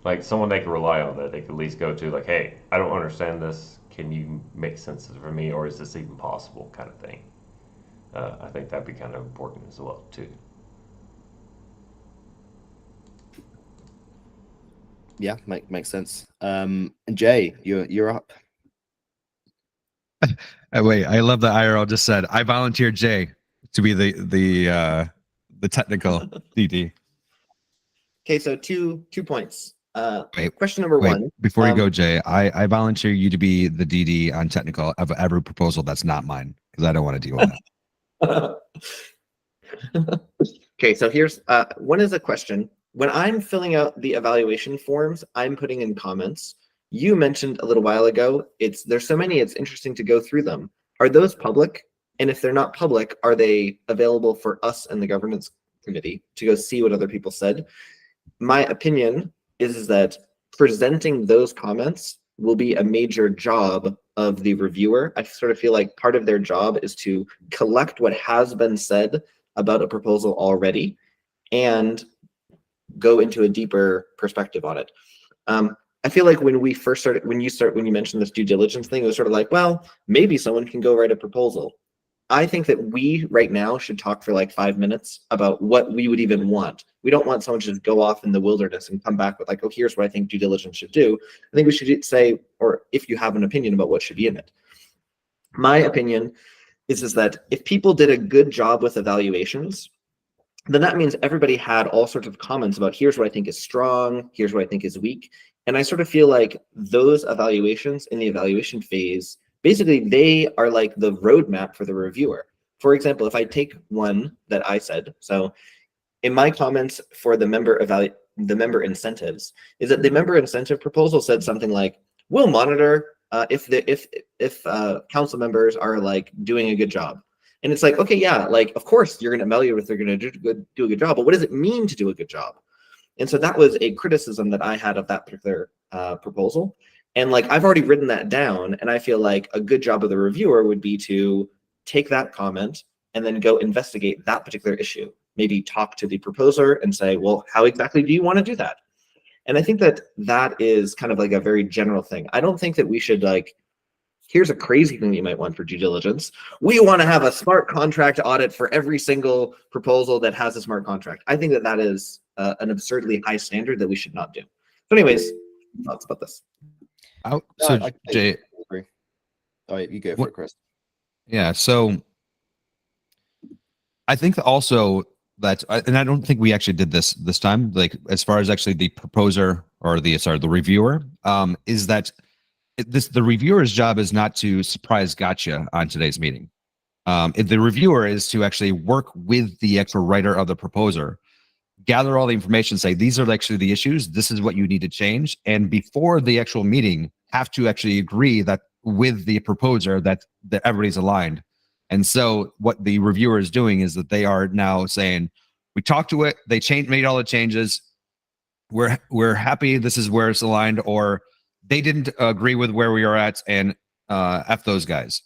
like someone they can rely on that they can at least go to, like, hey, I don't understand this. Can you make sense of it for me, or is this even possible, kind of thing. I think that'd be kind of important as well too. Yeah, makes sense. And Jay, you're up. Wait, I love that IRL just said I volunteer Jay to be the technical DD. Okay, so two points. Wait, Question number one. Before you go, Jay, I volunteer you to be the DD on technical of every proposal that's not mine because I don't want to deal with that. Okay, so here's one is a question. When I'm filling out the evaluation forms, I'm putting in comments. You mentioned a little while ago, there's so many, it's interesting to go through them. Are those public? And if they're not public, are they available for us and the governance committee to go see what other people said? My opinion is that presenting those comments will be a major job of the reviewer. I sort of feel like part of their job is to collect what has been said about a proposal already and go into a deeper perspective on it. I feel like when you mentioned this due diligence thing, it was sort of like, well, maybe someone can go write a proposal. I think that we right now should talk for like 5 minutes about what we would even want. We don't want someone to just go off in the wilderness and come back with like, oh, here's what I think due diligence should do. I think we should say, or if you have an opinion about what should be in it. My opinion is that if people did a good job with evaluations, then that means everybody had all sorts of comments about here's what I think is strong, here's what I think is weak. And I sort of feel like those evaluations in the evaluation phase, basically they are like the roadmap for the reviewer. For example, if I take one that I said, so in my comments for the member incentives, is that the member incentive proposal said something like, we'll monitor if council members are like doing a good job. And it's like, okay, yeah, like, of course you're going to evaluate if they're going to do a good job, but what does it mean to do a good job? And so that was a criticism that I had of that particular proposal. And like, I've already written that down, and I feel like a good job of the reviewer would be to take that comment and then go investigate that particular issue. Maybe talk to the proposer and say, well, how exactly do you want to do that? And I think that that is kind of like a very general thing. I don't think that we should like, here's a crazy thing you might want for due diligence. We want to have a smart contract audit for every single proposal that has a smart contract. I think that that is an absurdly high standard that we should not do. So anyways, thoughts about this? Jay, Oh, you go for it, Chris. Yeah, so I think that also that, and I don't think we actually did this time, like as far as actually the proposer or the reviewer, is that the reviewer's job is not to surprise gotcha on today's meeting. The reviewer is to actually work with the actual writer of the proposer, gather all the information, say these are actually the issues, this is what you need to change, and before the actual meeting have to actually agree that with the proposer that everybody's aligned. And so what the reviewer is doing is that they are now saying, we talked to it, they made all the changes, we're happy, this is where it's aligned, or they didn't agree with where we are at, and F those guys.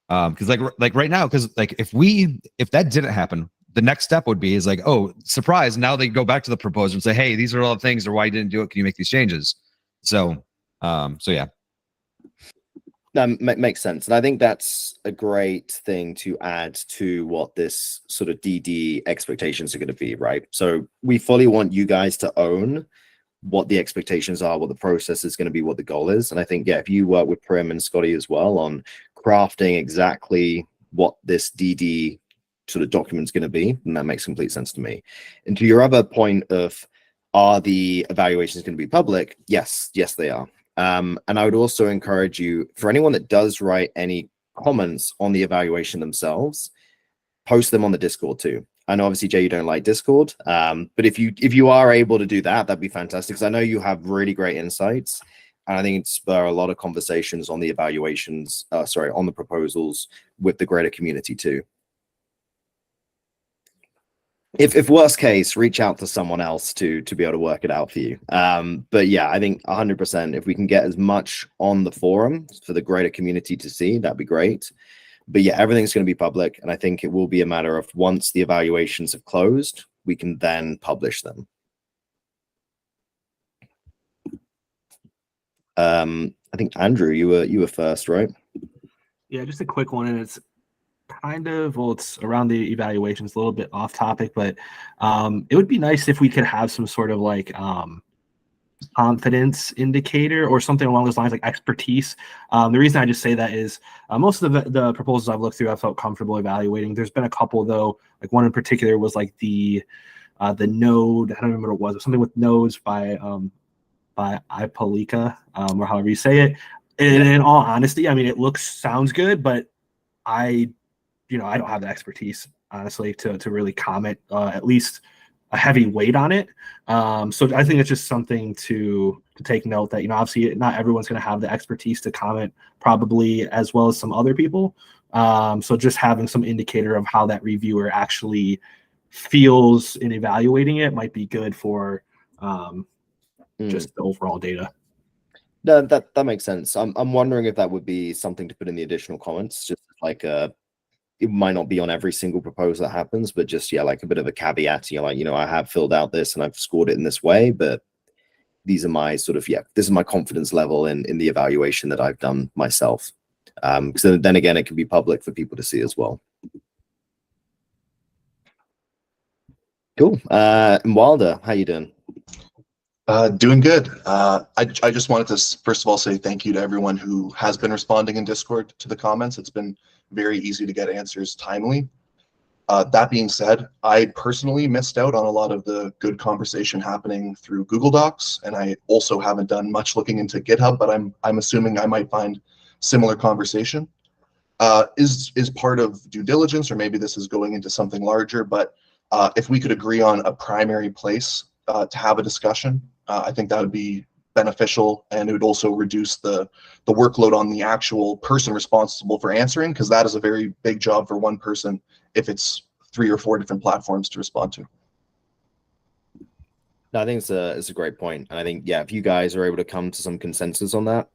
Because like right now, because like if that didn't happen, the next step would be is like, oh, surprise, now they go back to the proposer and say, hey, these are all the things, or why you didn't do it, can you make these changes? So yeah. That makes sense. And I think that's a great thing to add to what this sort of DD expectations are going to be, right? So we fully want you guys to own what the expectations are, what the process is going to be, what the goal is. And I think, yeah, if you work with Prim and Scotty as well on crafting exactly what this DD sort of document is going to be, then that makes complete sense to me. And to your other point of, are the evaluations going to be public? Yes, they are. And I would also encourage you, for anyone that does write any comments on the evaluation themselves, post them on the Discord too. I know obviously Jay, you don't like Discord, but if you are able to do that, that'd be fantastic. Because I know you have really great insights, and I think it'd spur a lot of conversations on the evaluations. On the proposals with the greater community too. If worst case, reach out to someone else to be able to work it out for you. But yeah, I think 100%. If we can get as much on the forum for the greater community to see, that'd be great. But yeah, everything's going to be public, and I think it will be a matter of once the evaluations have closed, we can then publish them. I think Andrew, you were first, right? Yeah, just a quick one, and it's kind of, well, it's around the evaluations, a little bit off topic, but it would be nice if we could have some sort of like confidence indicator or something along those lines, like expertise. The reason I just say that is most of the proposals I've looked through, I felt comfortable evaluating. There's been a couple though, like one in particular was like the node, I don't remember what it was, something with nodes by Ipolika, or however you say it. And in all honesty, I mean, it sounds good, but I don't have the expertise, honestly, to really comment, at least a heavy weight on it. So I think it's just something to take note that, obviously not everyone's going to have the expertise to comment probably as well as some other people. So just having some indicator of how that reviewer actually feels in evaluating it might be good for just the overall data. No, that makes sense. I'm wondering if that would be something to put in the additional comments, just like it might not be on every single proposal that happens, but just like a bit of a caveat. I have filled out this and I've scored it in this way, but these are my sort of this is my confidence level in the evaluation that I've done myself. So then again, it can be public for people to see as well. Cool. And Wilder, how you doing? Doing good. I just wanted to first of all say thank you to everyone who has been responding in Discord to the comments. It's been very easy to get answers timely. That being said, I personally missed out on a lot of the good conversation happening through Google Docs, and I also haven't done much looking into GitHub, but I'm assuming I might find similar conversation. Is part of due diligence, or maybe this is going into something larger, but if we could agree on a primary place to have a discussion, I think that would be beneficial, and it would also reduce the workload on the actual person responsible for answering, because that is a very big job for one person if it's 3 or 4 different platforms to respond to. No, I think it's a great point. And I think, if you guys are able to come to some consensus on that,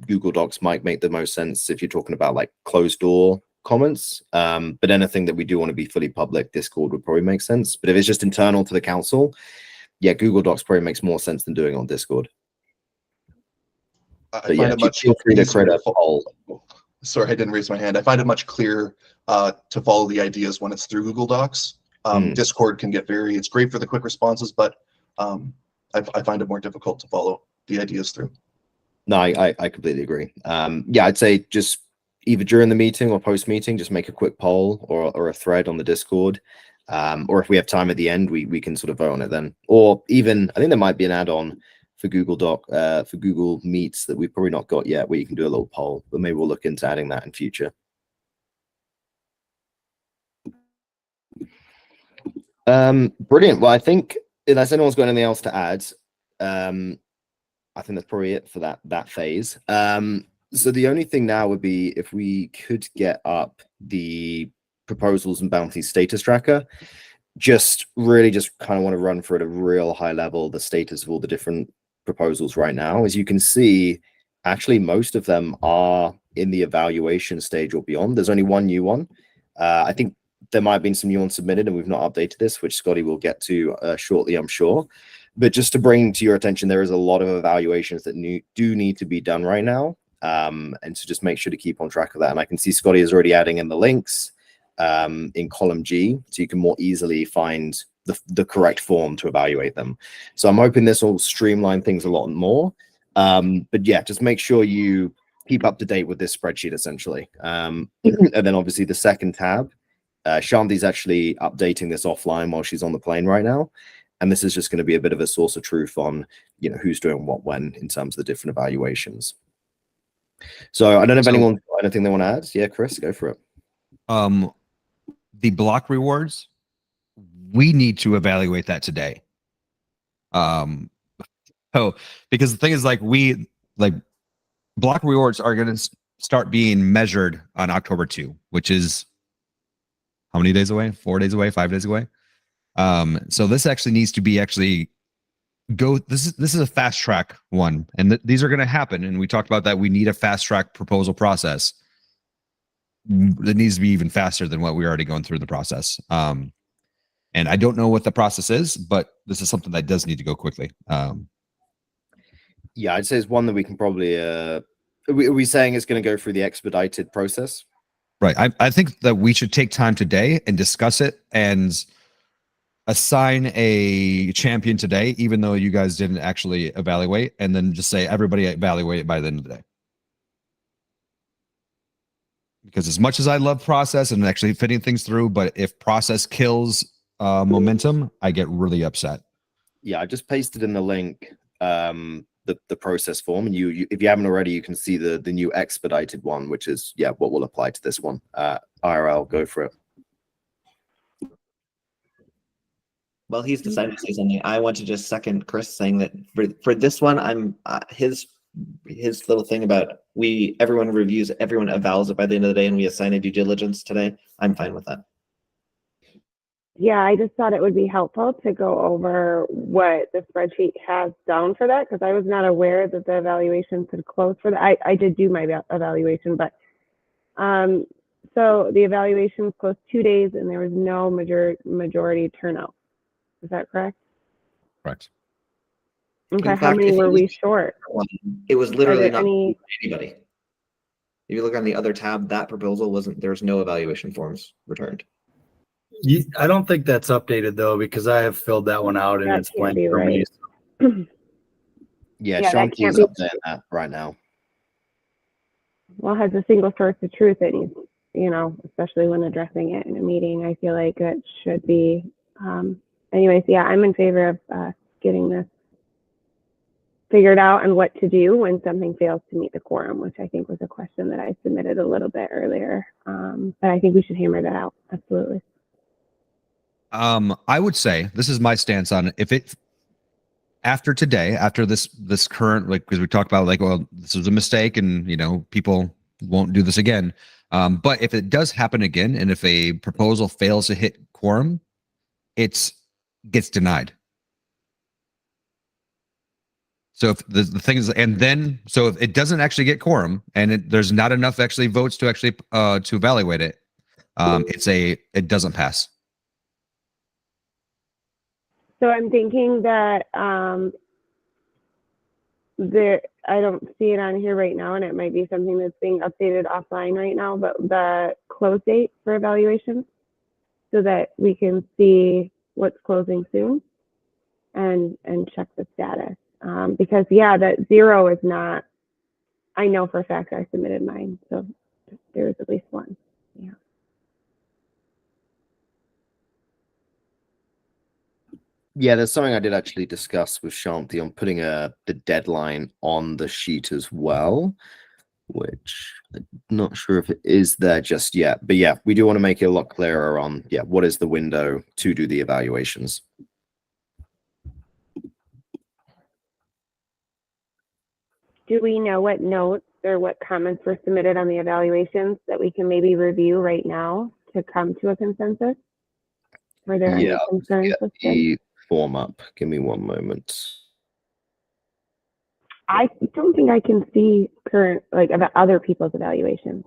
Google Docs might make the most sense if you're talking about like closed door comments. But anything that we do want to be fully public, Discord would probably make sense. But if it's just internal to the council, Google Docs probably makes more sense than doing on Discord. Feel free to create a poll. Sorry, I didn't raise my hand. I find it much clearer to follow the ideas when it's through Google Docs. Discord can get it's great for the quick responses, but I find it more difficult to follow the ideas through. No, I completely agree. I'd say just either during the meeting or post-meeting, just make a quick poll or a thread on the Discord. Or if we have time at the end, we can sort of vote on it then. Or even, I think there might be an add-on for for Google Meets that we've probably not got yet, where you can do a little poll, but maybe we'll look into adding that in future. Brilliant. Well, I think unless anyone's got anything else to add, I think that's probably it for that phase. So the only thing now would be if we could get up the proposals and bounties status tracker. Just kind of want to run through at a real high level the status of all the different proposals right now. As you can see, actually most of them are in the evaluation stage or beyond. There's only one new one. I think there might have been some new ones submitted and we've not updated this, which Scotty will get to shortly, I'm sure. But just to bring to your attention, there is a lot of evaluations that do need to be done right now. And so just make sure to keep on track of that. And I can see Scotty is already adding in the links in column G, so you can more easily find the correct form to evaluate them. So I'm hoping this will streamline things a lot more. But just make sure you keep up to date with this spreadsheet essentially. And then obviously the second tab, Shanti's actually updating this offline while she's on the plane right now. And this is just going to be a bit of a source of truth on, you know, who's doing what when in terms of the different evaluations. So I don't know if anyone got anything they want to add. Yeah, Chris, go for it. The block rewards, we need to evaluate that today. Because the thing is, like, block rewards are going to start being measured on October 2, which is how many days away? 4 days away, 5 days away. So this actually needs to be this is a fast track one, and these are going to happen. And we talked about that. We need a fast track proposal process that needs to be even faster than what we're already going through the process. And I don't know what the process is, but this is something that does need to go quickly. Yeah, I'd say it's one that we can probably. Are we saying it's going to go through the expedited process? Right. I think that we should take time today and discuss it and assign a champion today, even though you guys didn't actually evaluate, and then just say everybody evaluate it by the end of the day. Because as much as I love process and actually fitting things through, but if process kills momentum, I get really upset. Yeah, I just pasted in the link the process form, and you if you haven't already, you can see the new expedited one, which is what will apply to this one. IRL, go for it. Well, he's decided to say something. I want to just second Chris saying that for this one, I'm his little thing about everyone reviews, everyone evals it by the end of the day, and we assign a due diligence today. I'm fine with that. Yeah, I just thought it would be helpful to go over what the spreadsheet has down for that, because I was not aware that the evaluations had closed for that. I did do my evaluation, but so the evaluations closed 2 days and there was no majority turnout. Is that correct? Correct. Okay, In how fact, many if were you we look short? It was literally not any... anybody. If you look on the other tab, that proposal there was no evaluation forms returned. I don't think that's updated though, because I have filled that one out and That it's can't blank be for me. right. Yeah, Yeah, that Shanti's can't be- updating that right now. Well, has a single source of truth, it needs, especially when addressing it in a meeting, I feel like it should be. Anyways, yeah, I'm in favor of getting this figured out and what to do when something fails to meet the quorum, which I think was a question that I submitted a little bit earlier. But I think we should hammer that out. Absolutely. I would say this is my stance on if it after today, after this current, like, because we talked about like, well, this was a mistake and people won't do this again. But if it does happen again, and if a proposal fails to hit quorum, it gets denied. So if the thing is, and then so if it doesn't actually get quorum and there's not enough actually votes to actually to evaluate it, it doesn't pass. So I'm thinking that I don't see it on here right now, and it might be something that's being updated offline right now, but the close date for evaluations, so that we can see what's closing soon and check the status. Because that 0 is not, I know for a fact I submitted mine, so there is at least one. Yeah. Yeah, there's something I did actually discuss with Shanti on putting the deadline on the sheet as well, which I'm not sure if it is there just yet. But yeah, we do want to make it a lot clearer on what is the window to do the evaluations. Do we know what notes or what comments were submitted on the evaluations that we can maybe review right now to come to a consensus? Were there any concerns with the form up? Give me one moment. I don't think I can see current, like, about other people's evaluations.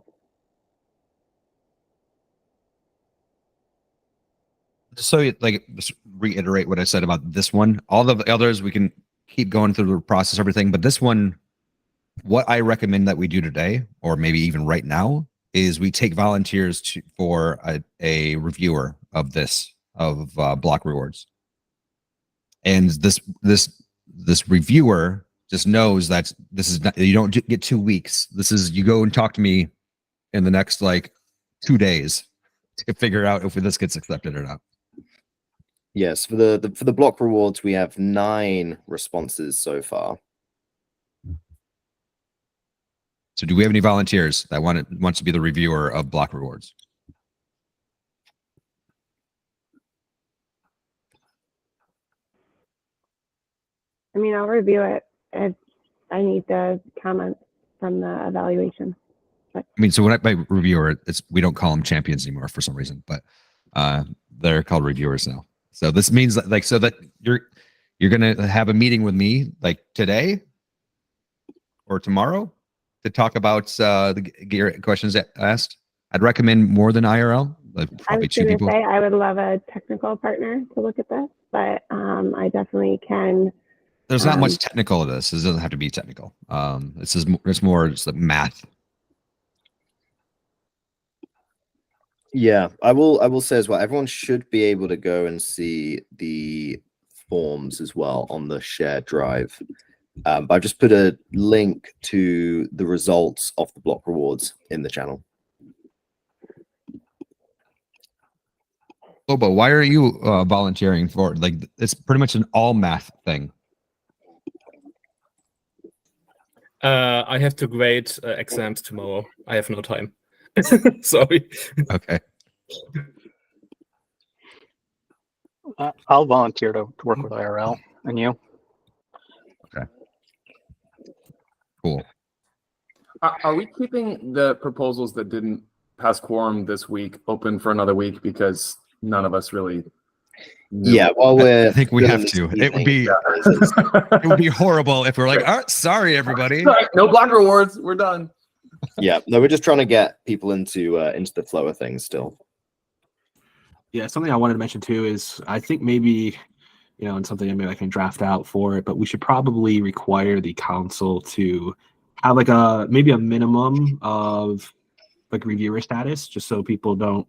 So, like, just reiterate what I said about this one. All the others, we can keep going through the process, everything. But this one, what I recommend that we do today, or maybe even right now, is we take volunteers for a reviewer of block rewards. And this reviewer just knows that this is not, you don't get 2 weeks. This is, you go and talk to me in the next 2 days to figure out if this gets accepted or not. Yes, for the block rewards, we have 9 responses so far. So do we have any volunteers that wants to be the reviewer of block rewards? I mean, I'll review it if I need the comments from the evaluation. I mean, so when I by reviewer, we don't call them champions anymore for some reason, but they're called reviewers now. So this means that, like, so that you're gonna have a meeting with me like today or tomorrow to talk about the gear questions asked. I'd recommend more than IRL, like I probably was 2 going to people. say I would love a technical partner to look at this, but I definitely can. There's not much technical to this. It doesn't have to be technical. It's more just like math. Yeah, I will say as well, everyone should be able to go and see the forms as well on the shared drive. But I've just put a link to the results of the block rewards in the channel. Lobo, why are you volunteering for, like, it's pretty much an all math thing? I have to grade exams tomorrow. I have no time. Sorry. Okay. I'll volunteer to work with IRL. And you? Okay. Cool. Are we keeping the proposals that didn't pass quorum this week open for another week because none of us really knew? Yeah, well, I think we have to. It would be horrible if we're like, oh, sorry, everybody. Sorry, no block rewards. We're done. Yeah, no, we're just trying to get people into the flow of things still. Yeah, something I wanted to mention too is I think maybe, and something maybe I can draft out for it, but we should probably require the council to have like maybe a minimum of like reviewer status, just so people don't,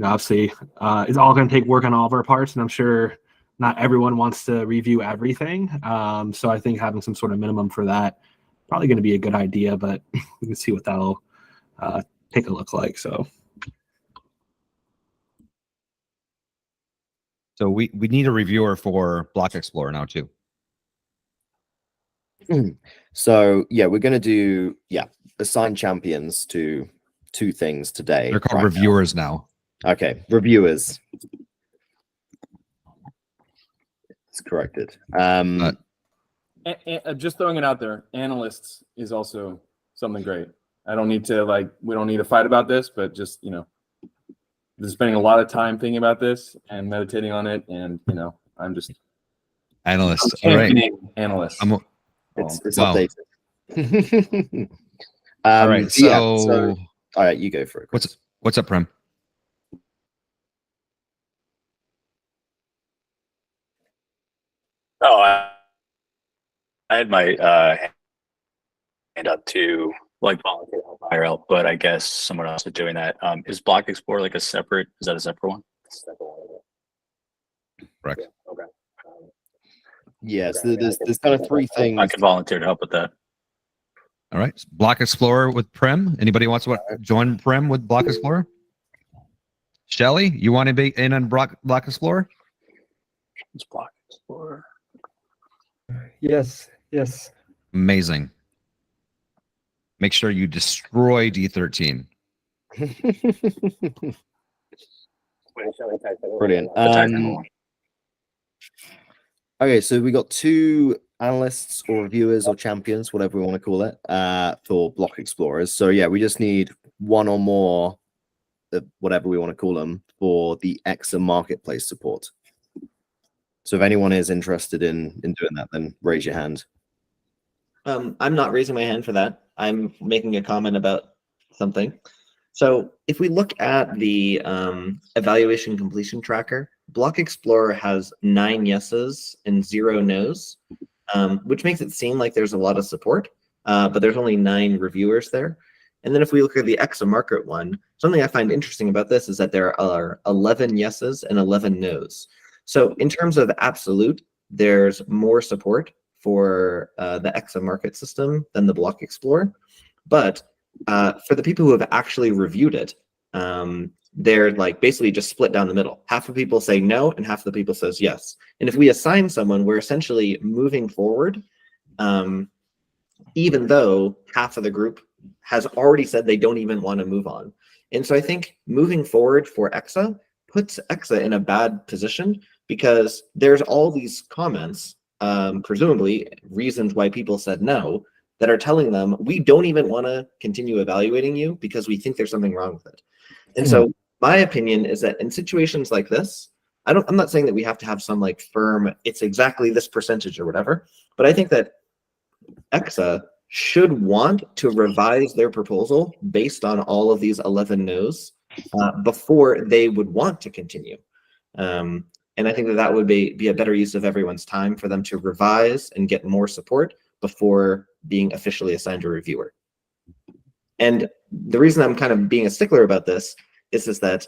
obviously it's all going to take work on all of our parts, and I'm sure not everyone wants to review everything. So I think having some sort of minimum for that probably going to be a good idea, but we can see what that'll take a look like. So we need a reviewer for Block Explorer now too. So yeah, we're gonna do assign champions to 2 things today. They're called reviewers now. Okay, reviewers. It's corrected. Just throwing it out there, analysts is also something great. I don't need to we don't need to fight about this, but just been spending a lot of time thinking about this and meditating on it, and I'm just analyst. I'm all right, analyst. It's wow. updated. All right, so all right, you go for it. What's up, Prem? Oh, I had my hand up to volunteer help IRL, but I guess someone else is doing that. Is Block Explorer is that a separate one? Correct. Yeah, okay. Yes, there's kind of 3 things. I could volunteer to help with that. All right, Block Explorer with Prem. Anybody wants to join Prem with Block Explorer? Shelly, you want to be in on Block Explorer? It's Block Explorer. Yes. Amazing. Make sure you destroy D13. Brilliant. Okay, so we got 2 analysts or reviewers or champions, whatever we want to call it, for Block Explorers. So yeah, we just need 1 or more, whatever we want to call them, for the EXA marketplace support. So if anyone is interested in doing that, then raise your hand. I'm not raising my hand for that. I'm making a comment about something. So if we look at the evaluation completion tracker, Block Explorer has 9 yeses and 0 nos, which makes it seem like there's a lot of support, but there's only 9 reviewers there. And then if we look at the EXA market one, something I find interesting about this is that there are 11 yeses and 11 nos. So in terms of absolute, there's more support for the EXA market system than the Block Explorer. But for the people who have actually reviewed it, they're like basically just split down the middle. Half of people say no, and half of the people says yes. And if we assign someone, we're essentially moving forward, even though half of the group has already said they don't even want to move on. And so I think moving forward for EXA puts EXA in a bad position, because there's all these comments, presumably reasons why people said no, that are telling them we don't even want to continue evaluating you because we think there's something wrong with it. And so my opinion is that in situations like this, I'm not saying that we have to have some like firm, it's exactly this percentage or whatever, but I think that EXA should want to revise their proposal based on all of these 11 no's before they would want to continue. And I think that that would be a better use of everyone's time for them to revise and get more support before being officially assigned a reviewer. And the reason I'm kind of being a stickler about this is that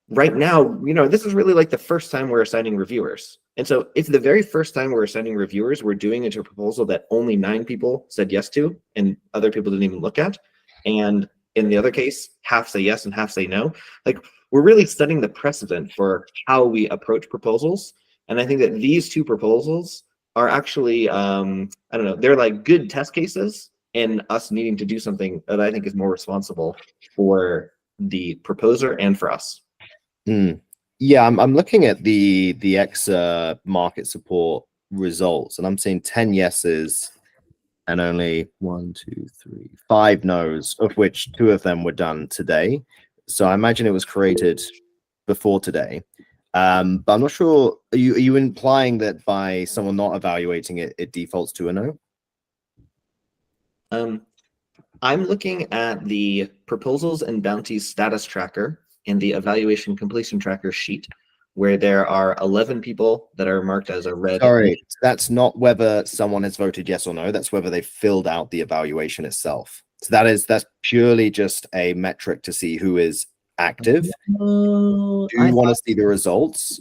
right now, you know, this is really like the first time we're assigning reviewers. And so if the very first time we're assigning reviewers, we're doing it to a proposal that only 9 people said yes to and other people didn't even look at, and in the other case, half say yes and half say no, like we're really setting the precedent for how we approach proposals. And I think that these 2 proposals are actually, I don't know, they're like good test cases in us needing to do something that I think is more responsible for the proposer and for us. Yeah, I'm looking at the EXA market support results, and I'm seeing 10 yeses and only 1, 2, 3, 5 no's, of which 2 of them were done today. So I imagine it was created before today. But I'm not sure. Are you implying that by someone not evaluating it, it defaults to a no? I'm looking at the proposals and bounties status tracker in the evaluation completion tracker sheet, where there are 11 people that are marked as a red. Sorry, that's not whether someone has voted yes or no. That's whether they filled out the evaluation itself. So that's purely just a metric to see who is active. Do you want to see the results?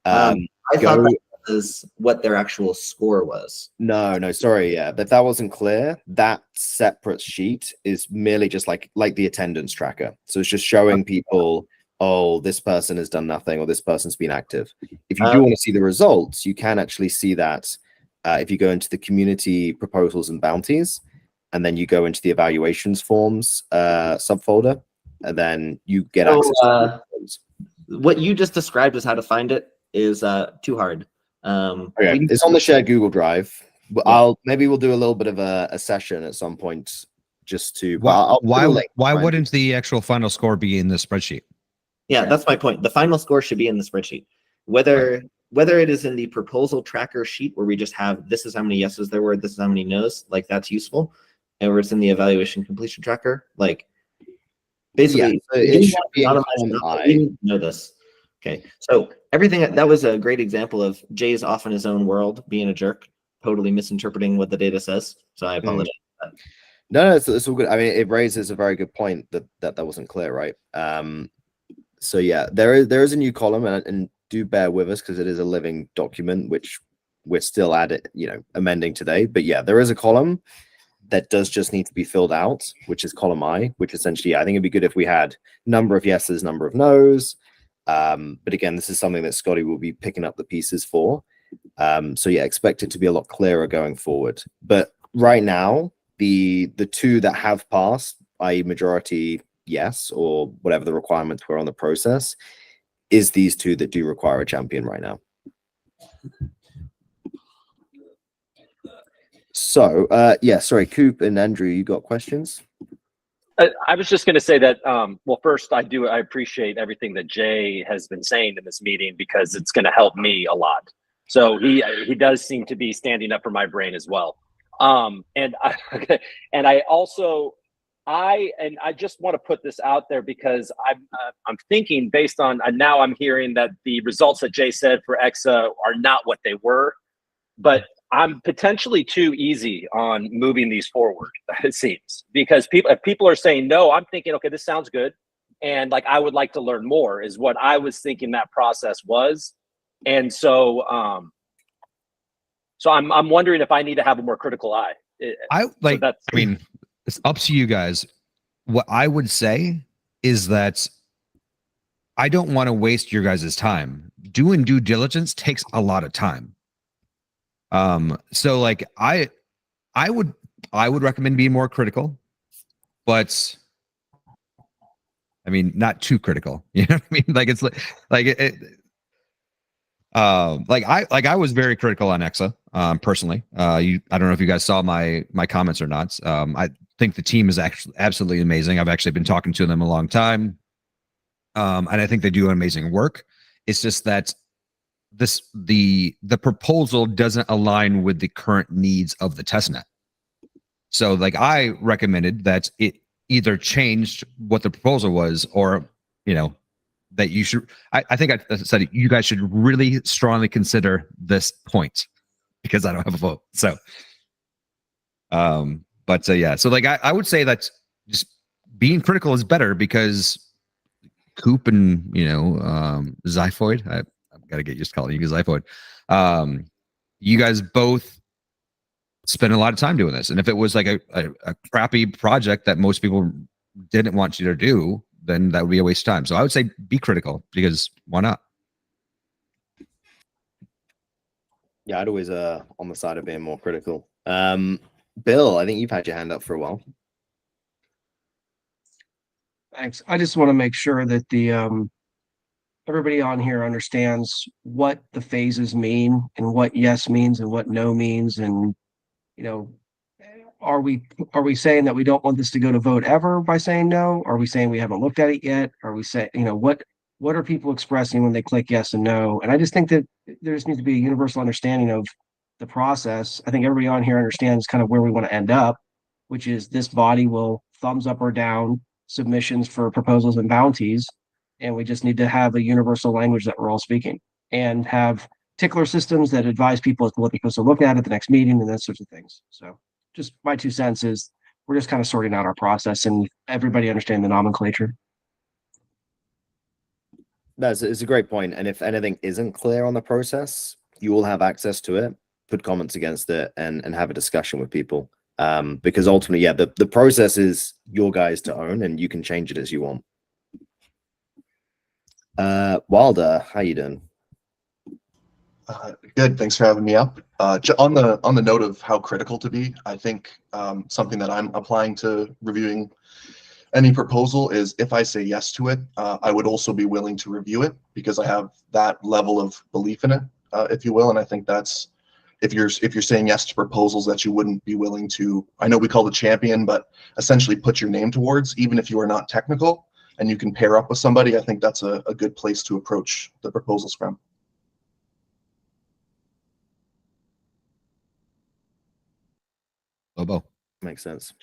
I thought that was what their actual score was. No, sorry, yeah, but that wasn't clear. That separate sheet is merely just like the attendance tracker. So it's just showing people, oh, this person has done nothing or this person's been active. If you do want to see the results, you can actually see that if you go into the community proposals and bounties, and then you go into the evaluations forms subfolder, and then you get access to those. What you just described as how to find it is too hard. Okay. It's on the shared Google Drive. Maybe we'll do a little bit of a session at some point just to. Why wouldn't the actual final score be in the spreadsheet? Yeah, that's my point. The final score should be in the spreadsheet. Whether it is in the proposal tracker sheet where we just have this is how many yeses there were, this is how many no's, like that's useful, or it's in the evaluation completion tracker, like basically it should be know this. Okay, so everything that was a great example of Jay's off in his own world, being a jerk, totally misinterpreting what the data says. So I apologize for that. No, it's all good. I mean, it raises a very good point that wasn't clear, right? So yeah, there is a new column, and do bear with us because it is a living document, which we're still amending today. But yeah, there is a column that does just need to be filled out, which is column I, which essentially, I think it'd be good if we had number of yeses, number of no's. But again, this is something that Scotty will be picking up the pieces for. So yeah, expect it to be a lot clearer going forward. But right now, the 2 that have passed, i.e. majority yes, or whatever the requirements were on the process, is these 2 that do require a champion right now. So yeah, sorry, Coop and Andrew, you got questions? I was just going to say that, well, first, I appreciate everything that Jay has been saying in this meeting because it's going to help me a lot. So he does seem to be standing up for my brain as well. And I also just want to put this out there because I'm thinking based on now I'm hearing that the results that Jay said for EXA are not what they were, but I'm potentially too easy on moving these forward, it seems, because if people are saying no, I'm thinking, okay, this sounds good. And like, I would like to learn more is what I was thinking that process was. And so, I'm wondering if I need to have a more critical eye. I mean, it's up to you guys. What I would say is that I don't want to waste your guys' time. Doing due diligence takes a lot of time. So like I would recommend being more critical, but I mean not too critical. You know what I mean? Like it's like I was very critical on Exa personally. I don't know if you guys saw my comments or not. I think the team is actually absolutely amazing. I've actually been talking to them a long time. And I think they do amazing work. It's just that the proposal doesn't align with the current needs of the testnet. So like I recommended that it either changed what the proposal was, or that you should. I think I said you guys should really strongly consider this point, because I don't have a vote. So, yeah. So like I would say that just being critical is better, because Coop and Zyphoid. I've got to get used to calling you Zyphoid. You guys both spend a lot of time doing this, and if it was like a crappy project that most people didn't want you to do, then that would be a waste of time. So I would say be critical, because why not? Yeah, I'd always on the side of being more critical. Bill, I think you've had your hand up for a while. Thanks. I just want to make sure that the everybody on here understands what the phases mean, and what yes means and what no means. And are we saying that we don't want this to go to vote ever by saying no? Are we saying we haven't looked at it yet? Are we saying, what are people expressing when they click yes and no? And I just think that there just needs to be a universal understanding of the process. I think everybody on here understands kind of where we want to end up, which is this body will thumbs up or down submissions for proposals and bounties. And we just need to have a universal language that we're all speaking, and have tickler systems that advise people as to what they're supposed to look at the next meeting and that sorts of things. So just my 2 cents is we're just kind of sorting out our process, and everybody understand the nomenclature. It's a great point. And if anything isn't clear on the process, you will have access to it, put comments against it, and have a discussion with people. Because ultimately, yeah, the process is your guys to own, and you can change it as you want. Wilder, how you doing? Good. Thanks for having me up. On the note of how critical to be, I think something that I'm applying to reviewing any proposal is, if I say yes to it, I would also be willing to review it, because I have that level of belief in it, if you will. And I think that's, if you're saying yes to proposals that you wouldn't be willing to, I know we call it champion, but essentially put your name towards, even if you are not technical and you can pair up with somebody, I think that's a good place to approach the proposals from. Lobo. Makes sense.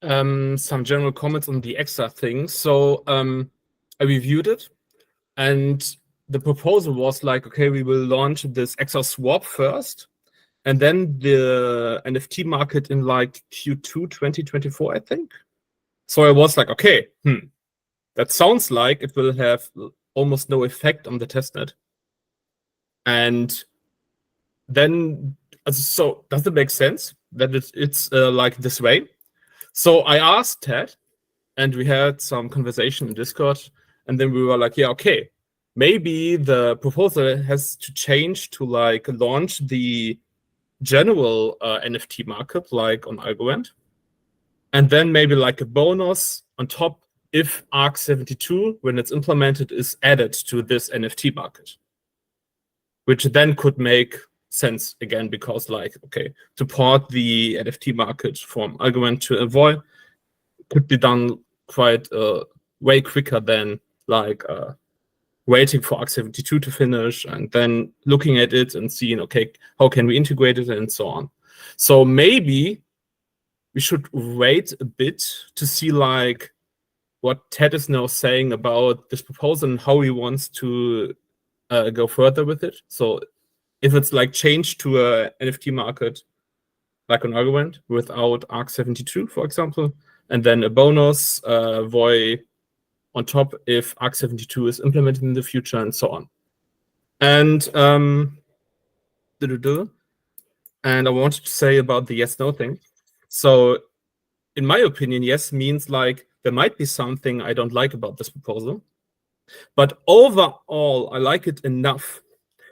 Some general comments on the Exa thing. So I reviewed it, and the proposal was like, okay, we will launch this Exa swap first, and then the NFT market in like Q2 2024, I think. So I was like, okay, that sounds like it will have almost no effect on the testnet. And then, so does it make sense that it's like this way? So I asked Ted, and we had some conversation in Discord, and then we were like, yeah, okay, maybe the proposal has to change to like launch the general NFT market, like on Algorand, and then maybe like a bonus on top if ARC-72, when it's implemented, is added to this NFT market, which then could make sense again, because like, okay, to port the NFT market from Algorand to Envoy could be done quite way quicker than like waiting for ARC-72 to finish and then looking at it and seeing, okay, how can we integrate it and so on. So maybe we should wait a bit to see like what Ted is now saying about this proposal and how he wants to go further with it. So if it's like changed to a NFT market, like on Algorand, without ARC-72, for example, and then a bonus VOI on top if ARC-72 is implemented in the future, and so on. And and I wanted to say about the yes/no thing. So in my opinion, yes means like there might be something I don't like about this proposal But overall, I like it enough.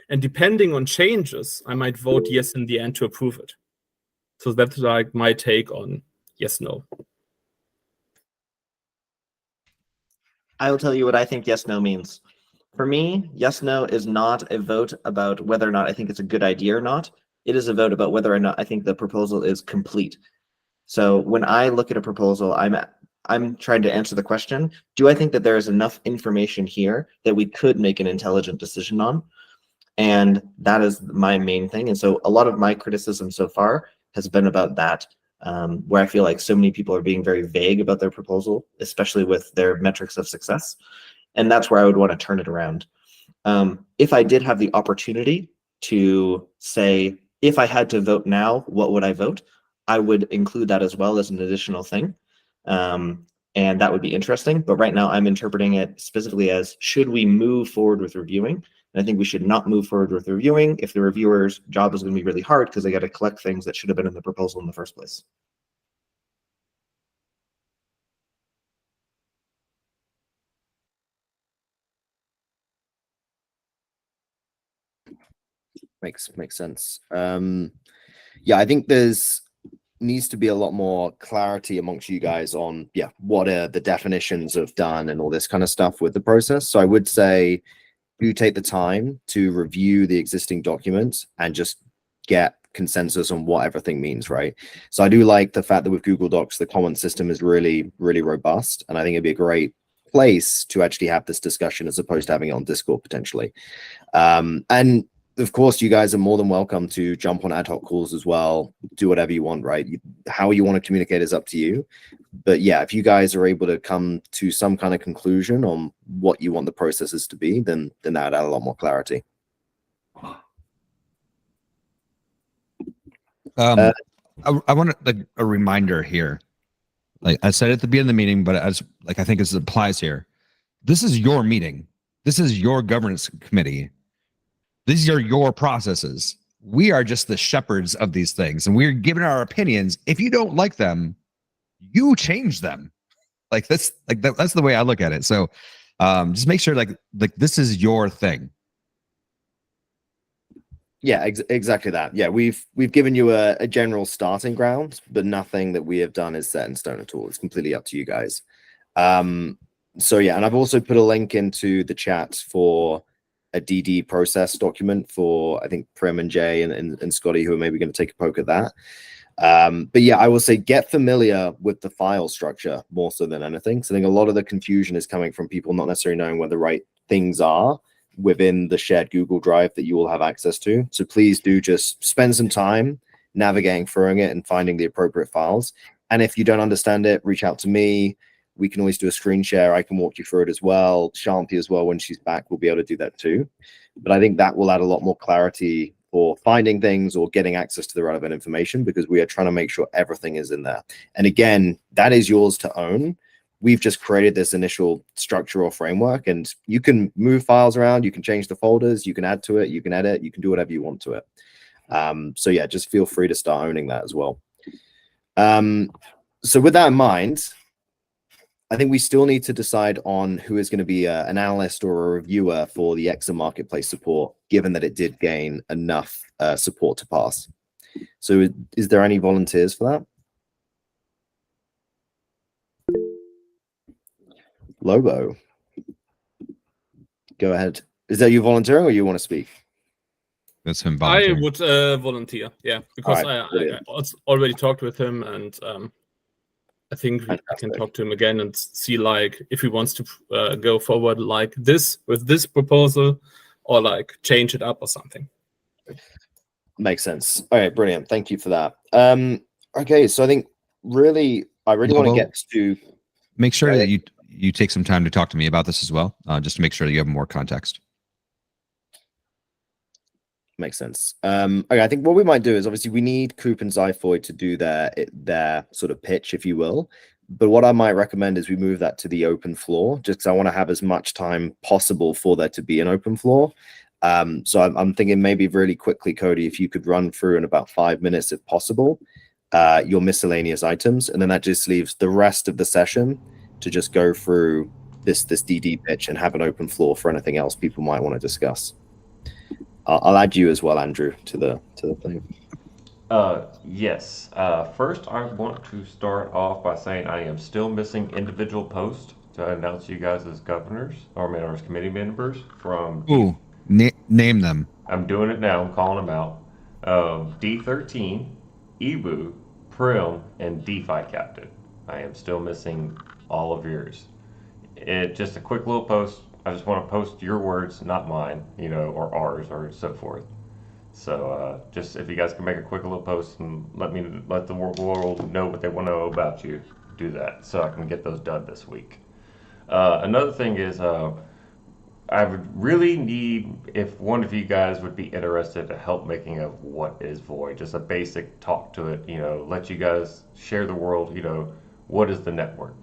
And depending on changes, I might vote yes in the end to approve it. So that's like my take on yes, no. I will tell you what I think yes, no means. For me, yes, no is not a vote about whether or not I think it's a good idea or not. It is a vote about whether or not I think the proposal is complete. So when I look at a proposal, I'm trying to answer the question, do I think that there is enough information here that we could make an intelligent decision on? And that is my main thing. And so a lot of my criticism so far has been about that, where I feel like so many people are being very vague about their proposal, especially with their metrics of success. And that's where I would want to turn it around. If I did have the opportunity to say, if I had to vote now, what would I vote? I would include that as well as an additional thing. And that would be interesting. But right now I'm interpreting it specifically as, should we move forward with reviewing? And I think we should not move forward with reviewing if the reviewer's job is going to be really hard because they got to collect things that should have been in the proposal in the first place. Makes sense. Yeah, I think there's needs to be a lot more clarity amongst you guys on what are the definitions of done and all this kind of stuff with the process. So I would say do take the time to review the existing documents and just get consensus on what everything means, right? So I do like the fact that with Google Docs, the comment system is really, really robust. And I think it'd be a great place to actually have this discussion as opposed to having it on Discord potentially. And of course, you guys are more than welcome to jump on ad hoc calls as well, do whatever you want, right? How you want to communicate is up to you. But yeah, if you guys are able to come to some kind of conclusion on what you want the processes to be, then that would add a lot more clarity. I want like a reminder here. Like I said at the beginning of the meeting, but as like I think it applies here. This is your meeting. This is your governance committee. These are your processes. We are just the shepherds of these things, and we're giving our opinions. If you don't like them, you change them. Like that's the way I look at it. So just make sure like this is your thing. Yeah, exactly that. Yeah, we've given you a general starting ground, but nothing that we have done is set in stone at all. It's completely up to you guys. So yeah, and I've also put a link into the chat for a DD process document for I think Prim and Jay and Scotty, who are maybe going to take a poke at that. But yeah, I will say get familiar with the file structure more so than anything. So I think a lot of the confusion is coming from people not necessarily knowing where the right things are within the shared Google Drive that you will have access to. So please do just spend some time navigating through it and finding the appropriate files. And if you don't understand it, reach out to me. We can always do a screen share. I can walk you through it as well. Shanti as well, when she's back, will be able to do that too. But I think that will add a lot more clarity for finding things or getting access to the relevant information, because we are trying to make sure everything is in there. And again, that is yours to own. We've just created this initial structure or framework, and you can move files around, you can change the folders, you can add to it, you can edit, you can do whatever you want to it. So yeah, just feel free to start owning that as well. So with that in mind, I think we still need to decide on who is going to be an analyst or a reviewer for the Exum Marketplace support, given that it did gain enough support to pass. So is there any volunteers for that? Lobo, go ahead. Is that you volunteering or you want to speak? That's him I volunteering. would volunteer, yeah, because Alright, I already talked with him, and I think I can talk to him again and see like if he wants to go forward like this with this proposal, or like change it up or something. Makes sense. All right, brilliant. Thank you for that. Okay, so I think I really want to Lobo, get to make sure that you take some time to talk to me about this as well, just to make sure that you have more context. Makes sense. Okay, I think what we might do is obviously we need Coop and Zyphoid to do their sort of pitch, if you will. But what I might recommend is we move that to the open floor, just because I want to have as much time possible for there to be an open floor. So I'm thinking maybe really quickly, Cody, if you could run through in about 5 minutes, if possible, your miscellaneous items, and then that just leaves the rest of the session to just go through this DD pitch and have an open floor for anything else people might want to discuss. I'll add you as well, Andrew, to the thing. Yes. First, I want to start off by saying I am still missing individual posts to announce you guys as governors or as committee members from. Ooh, name them. I'm doing it now. I'm calling them out. D13, Ebu, Prim, and DeFi Captain. I am still missing all of yours. Just a quick little post. I just want to post your words, not mine, or ours, or so forth. So just if you guys can make a quick little post and let the world know what they want to know about you, do that so I can get those done this week. Another thing is I would really need if one of you guys would be interested to help making of what is Void, just a basic talk to it, let you guys share the world, what is the network,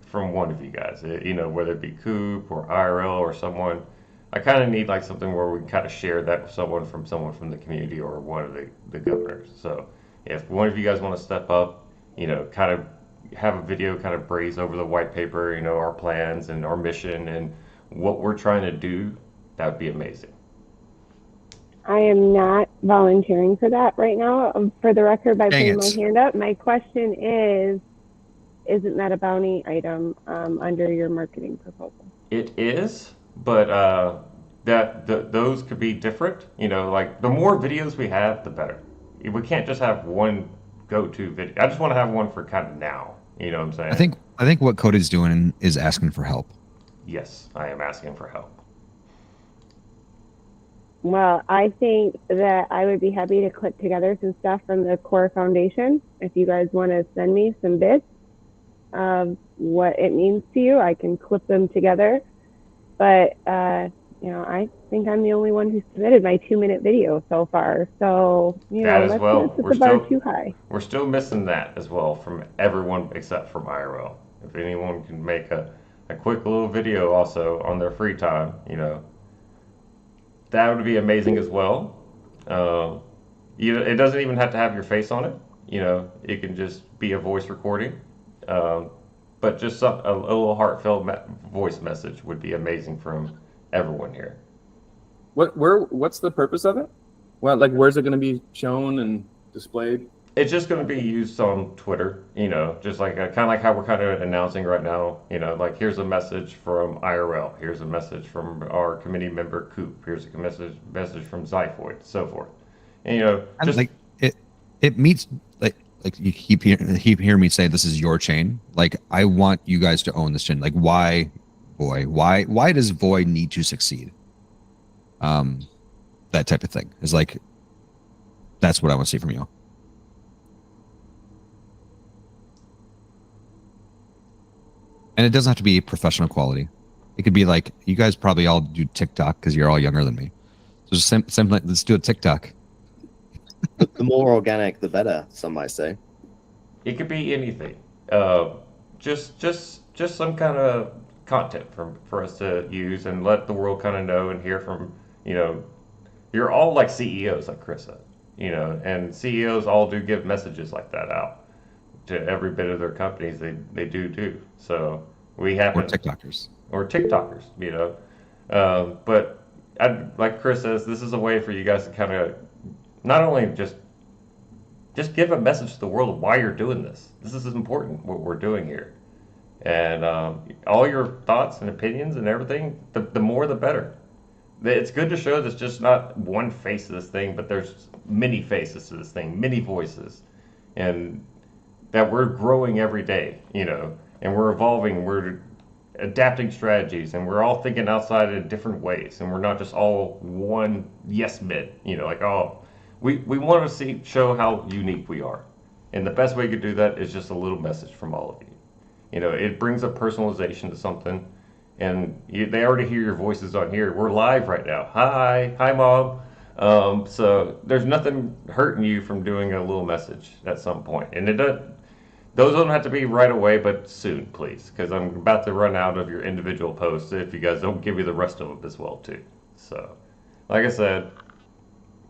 from one of you guys, whether it be Coop or IRL or someone. I kind of need like something where we can kind of share that with someone from the community or one of the governors. So if one of you guys want to step up, kind of have a video kind of braze over the white paper, our plans and our mission and what we're trying to do, that would be amazing. I am not volunteering for that right now. For the record, by putting my hand up, my question is, isn't that a bounty item under your marketing proposal? It is, but those could be different. Like the more videos we have, the better. We can't just have one go-to video. I just want to have one for kind of now. You know what I'm saying? I think what Cody's doing is asking for help. Yes, I am asking for help. Well, I think that I would be happy to clip together some stuff from the Core Foundation. If you guys want to send me some bits of what it means to you, I can clip them together. But, I think I'm the only one who submitted my 2-minute video so far. So, that as well. Let's set the bar too high. We're still missing that as well from everyone except from IRL. If anyone can make a quick little video also on their free time, that would be amazing as well. It doesn't even have to have your face on it. It can just be a voice recording. But just a little heartfelt voice message would be amazing from everyone here. What's the purpose of it? Well, like, where's it going to be shown and displayed? It's just going to be used on Twitter, just like kind of like how we're kind of announcing right now, like here's a message from IRL, here's a message from our committee member Coop, here's a message from Zyphoid, so forth. And, just like it meets like you keep hearing me say this is your chain. Like I want you guys to own this chain. Like why does Void need to succeed? That type of thing is like that's what I want to see from you. And it doesn't have to be professional quality. It could be like, you guys probably all do TikTok because you're all younger than me. So just simply, let's do a TikTok. The more organic, the better, some might say. It could be anything. Just some kind of content for us to use and let the world kind of know and hear from, you're all like CEOs, like Chris said, and CEOs all do give messages like that out to every bit of their companies they do. So we have TikTokers, but like Chris says, this is a way for you guys to kind of not only just give a message to the world of why you're doing this. This is important what we're doing here, and all your thoughts and opinions and everything. The more, the better. It's good to show there's just not one face to this thing, but there's many faces to this thing, many voices, and that we're growing every day, and we're evolving, we're adapting strategies, and we're all thinking outside in different ways, and we're not just all one yes men, we want to show how unique we are. And the best way to do that is just a little message from all of you. It brings a personalization to something, and they already hear your voices on here. We're live right now. Hi Mom. So there's nothing hurting you from doing a little message at some point. And those don't have to be right away, but soon, please, because I'm about to run out of your individual posts if you guys don't give me the rest of them as well, too. So, like I said,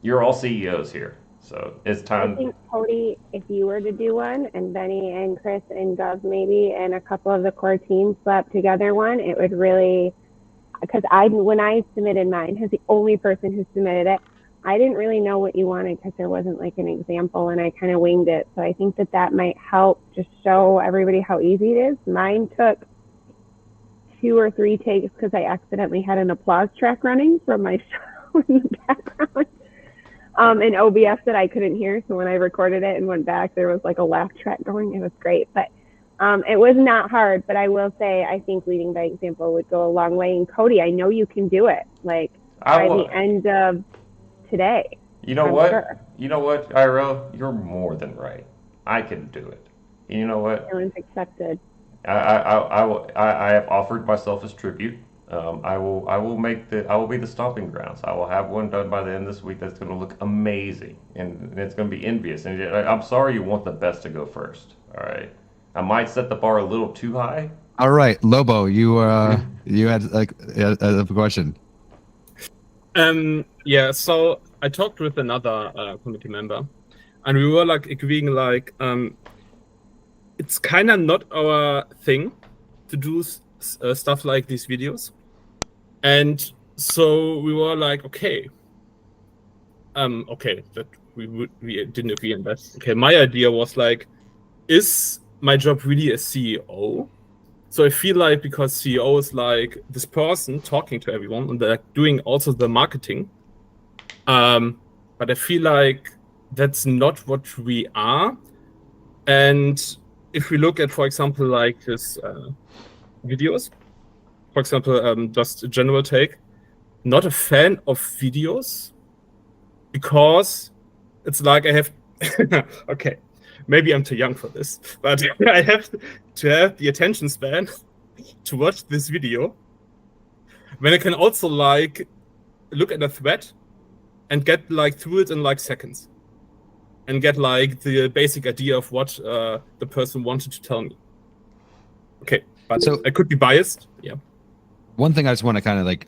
you're all CEOs here. So it's I time. think, Cody, if you were to do one, and Benny and Chris and Gov maybe, and a couple of the core teams slapped together one, it would really, because when I submitted mine, as the only person who submitted it, I didn't really know what you wanted because there wasn't like an example, and I kind of winged it. So I think that might help just show everybody how easy it is. Mine took 2 or 3 takes because I accidentally had an applause track running from my show in the background. And OBS that I couldn't hear. So when I recorded it and went back, there was like a laugh track going. It was great. But it was not hard. But I will say, I think leading by example would go a long way. And Cody, I know you can do it. Like by the end of today. You know I'm what? sure. You know what, IRL? You're more than right. I can do it. You know what? Challenge accepted. I have offered myself as tribute. I will be the stomping grounds. I will have one done by the end of this week that's going to look amazing, and it's going to be envious. And I'm sorry you want the best to go first. All right, I might set the bar a little too high. All right, Lobo, you had like a question. Yeah, so I talked with another committee member, and we were like agreeing like it's kind of not our thing to do stuff like these videos. And so we were like, okay, that we didn't agree on that. Okay, my idea was like, is my job really a CEO? So I feel like because CEO is like this person talking to everyone and they're doing also the marketing. But I feel like that's not what we are. And if we look at, for example, like his videos, for example, just a general take, not a fan of videos because it's like I have, okay, maybe I'm too young for this, but I have to have the attention span to watch this video when I can also like look at a thread and get like through it in like seconds and get like the basic idea of what the person wanted to tell me. Okay, but so I could be biased. Yeah. One thing I just want to kind of like,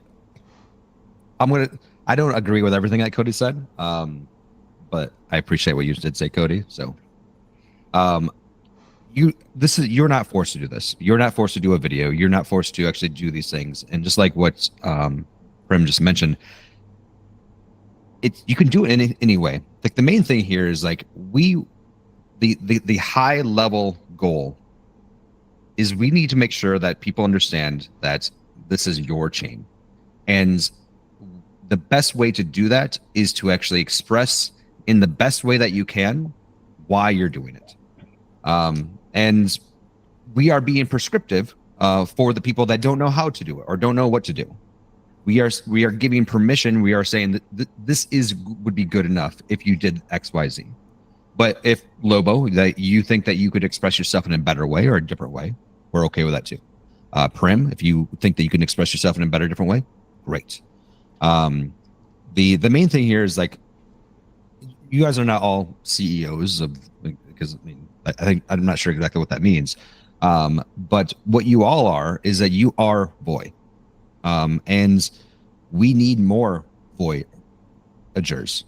I don't agree with everything that Cody said, but I appreciate what you did say, Cody. So, you're not forced to do this. You're not forced to do a video. You're not forced to actually do these things. And just like what Prim just mentioned, you can do it any way. Like the main thing here is like the high level goal is we need to make sure that people understand that this is your chain. And the best way to do that is to actually express in the best way that you can why you're doing it. And we are being prescriptive for the people that don't know how to do it or don't know what to do. We are giving permission. We are saying that this would be good enough if you did X, Y, Z. But if Lobo, that you think that you could express yourself in a better way or a different way, we're okay with that too. Prim, if you think that you can express yourself in a better, different way, great. The main thing here is like, you guys are not all CEOs of, because I mean, I think I'm not sure exactly what that means. But what you all are is that you are Voy. And we need more Voyagers.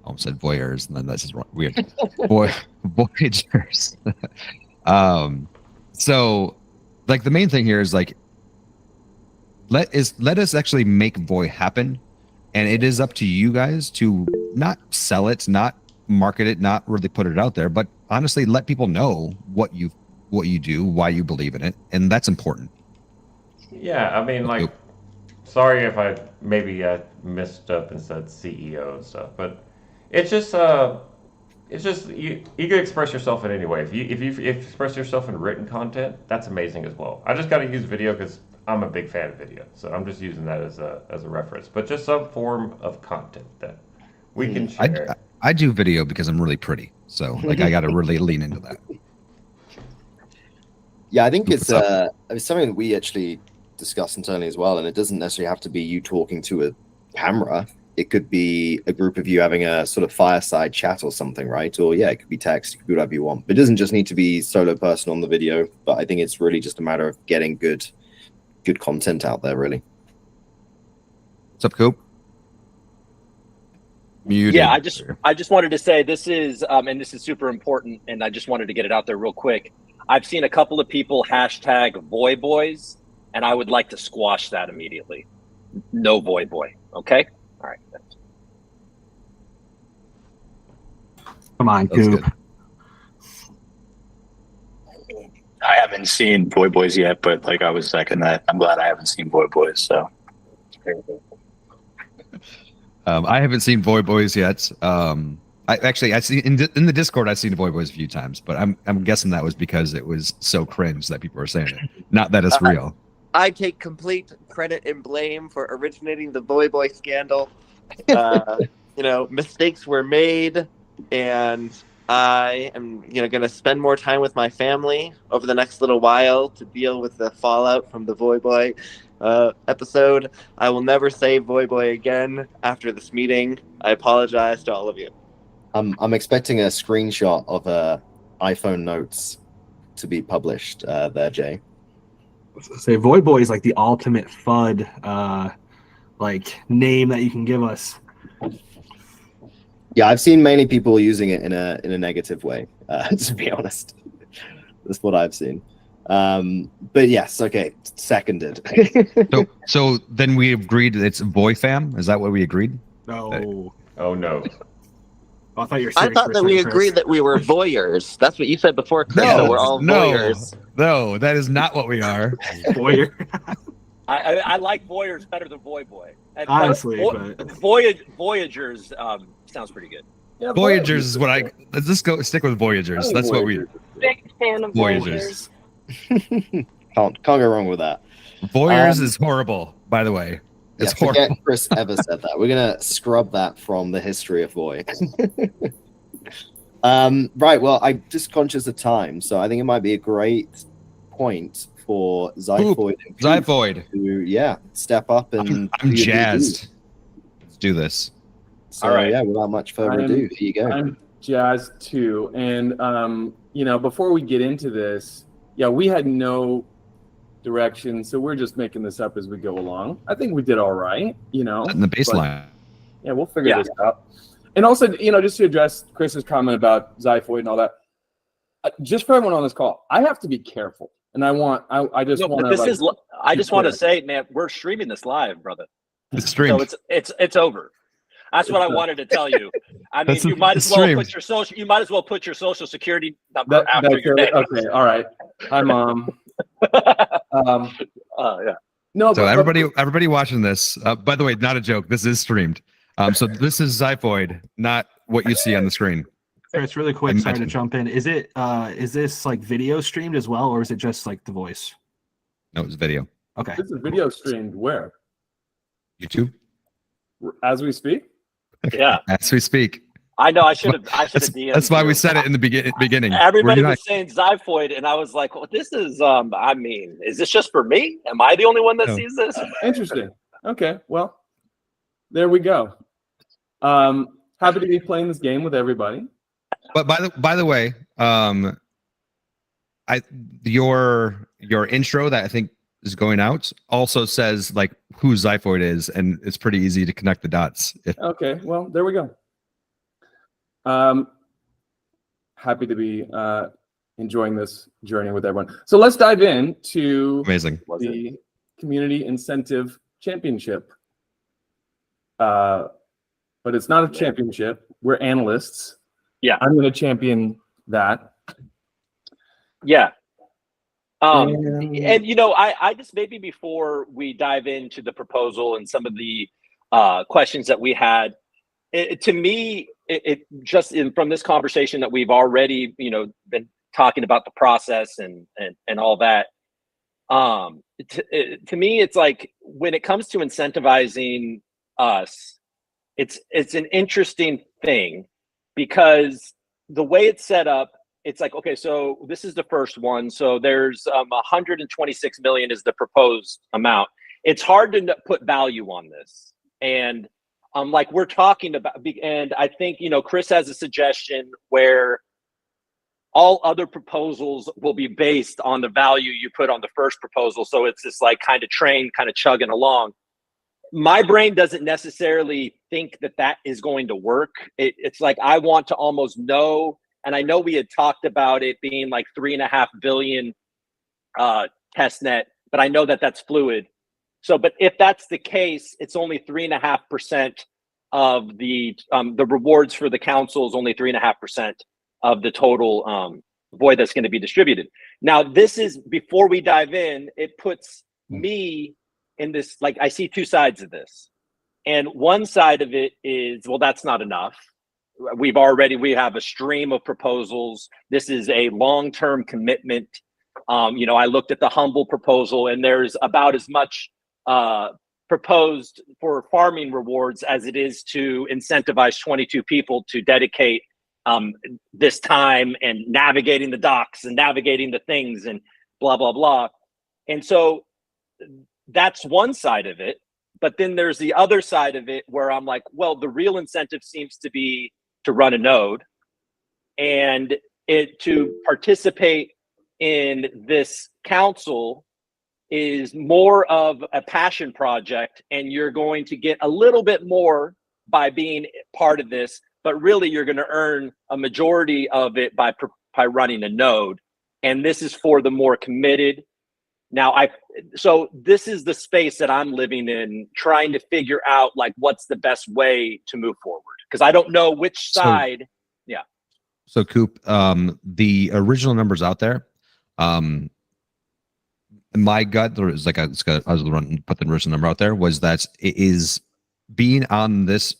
I almost said voyeurs, and then that's just weird. Voyagers. So like the main thing here is like, let us actually make Voy happen. And it is up to you guys to not sell it, not market it, not really put it out there, but honestly let people know what you do, why you believe in it, and that's important. Yeah, I mean, like, sorry if I maybe messed up and said CEO and stuff, but it's just you can express yourself in any way. If you express yourself in written content, that's amazing as well. I just got to use video because I'm a big fan of video, so I'm just using that as a reference. But just some form of content that we can share. I do video because I'm really pretty, so like I got to really lean into that. Yeah, I think it's something that we actually discuss internally as well, and it doesn't necessarily have to be you talking to a camera. It could be a group of you having a sort of fireside chat or something, right? Or yeah, it could be text, it could be whatever you want. But it doesn't just need to be solo person on the video. But I think it's really just a matter of getting good content out there, really. What's up, Coop? Muted. Yeah, I just wanted to say this is and this is super important, and I just wanted to get it out there real quick. I've seen a couple of people hashtag Voy Boys, and I would like to squash that immediately. No Voy Boy. Okay. All right. Come on, Coop. I haven't seen Boy Boys yet, but like I was second that. I'm glad I haven't seen Boy Boys. So I haven't seen Boy Boys yet. I see in the Discord. I've seen Boy Boys a few times, but I'm guessing that was because it was so cringe that people were saying it. Not that it's real. I take complete credit and blame for originating the Voy Boy scandal. Mistakes were made, and I am, going to spend more time with my family over the next little while to deal with the fallout from the Voy Boy episode. I will never say Voy Boy again after this meeting. I apologize to all of you. I'm expecting a screenshot of iPhone notes to be published there, Jay. Say Voy Boy is like the ultimate FUD name that you can give us. Yeah, I've seen many people using it in a negative way, to be honest. That's what I've seen. But yes, okay, seconded. So then we agreed it's Voy Fam? Is that what we agreed? No. Oh no. I thought you were I serious thought for a that we second, Chris. agreed that we were voyeurs. That's what you said before, Chris. So we're all voyeurs. No, that is not what we are. Voyeur. I like Voyeurs better than Voy Boy. And, Honestly, Voyagers sounds pretty good. Yeah, Voyagers is what let's just stick with Voyagers. That's what we. Big fan of Voyagers. Can't go wrong with that. Voyeurs is horrible, by the way. It's forget horrible. Chris ever said that. We're gonna scrub that from the history of Voy. Right. Well, I'm just conscious of time, so I think it might be a great point for Zyphoid to step up and. I'm jazzed. Let's do this. So, all right. Yeah. Without much further ado, here you go. I'm jazzed too, and before we get into this, we had no direction, so we're just making this up as we go along. I think we did all right, In the baseline. But, we'll figure this out. And also, just to address Chris's comment about Zyphoid and all that, just for everyone on this call, I have to be careful, and I just want to. I just want to say, man, we're streaming this live, brother. It's streamed. So it's over. That's what I wanted to tell you. I mean, you might as well put your social. You might as well put your social security number after your name. Okay, all right. Hi, Mom. Yeah. No. So everybody watching this. By the way, not a joke. This is streamed. So this is Zyphoid, not what you see on the screen. Chris, really quick, sorry to jump in. Is this like video streamed as well, or is it just like the voice? No, it's video. Okay. This is video streamed where? YouTube. As we speak. Yeah. As we speak. I know. I should have. That's why we said it in the beginning. Everybody was saying Zyphoid, and I was like, "Well, this is. I mean, is this just for me? Am I the only one that sees this?" Interesting. Okay. Well, there we go. Happy to be playing this game with everybody. But by the way, your intro that I think is going out also says like who Zyphoid is, and it's pretty easy to connect the dots. Okay, well, there we go. Happy to be enjoying this journey with everyone. So let's dive into the Community Incentive Championship. But it's not a championship. We're analysts. Yeah. I'm going to champion that. Yeah. And I just maybe before we dive into the proposal and some of the questions that we had, to me, it just from this conversation that we've already, been talking about the process and all that. To me, it's like when it comes to incentivizing us, it's an interesting thing because the way it's set up, it's like, okay, so this is the first one. So there's 126 million is the proposed amount. It's hard to put value on this. And like we're talking about, and I think, Chris has a suggestion where all other proposals will be based on the value you put on the first proposal. So it's this like kind of train kind of chugging along. my brain doesn't necessarily think that that is going to work. It's like I want to almost know, and I know we had talked about it being like 3.5 billion test net, but I know that that's fluid. So, but if that's the case, it's only 3.5% of the rewards for the council is only 3.5% of the total void that's going to be distributed. Now, this is before we dive in, it puts me in this, like, I see two sides of this. And one side of it is, well, that's not enough. We have a stream of proposals. This is a long-term commitment. You know, I looked at the Humble proposal, and there's about as much proposed for farming rewards as it is to incentivize 22 people to dedicate this time and navigating the docks and navigating the things and blah, blah, blah. And so that's one side of it. But then there's the other side of it where I'm like, well, the real incentive seems to be to run a node and to participate in this council is more of a passion project, and you're going to get a little bit more by being part of this, but really you're going to earn a majority of it by running a node. And this is for the more committed. Now, so this is the space that I'm living in, trying to figure out like what's the best way to move forward, because I don't know which side. So Coop, the original numbers out there, my gut, there is like I was put the original number out there, was that it is being on this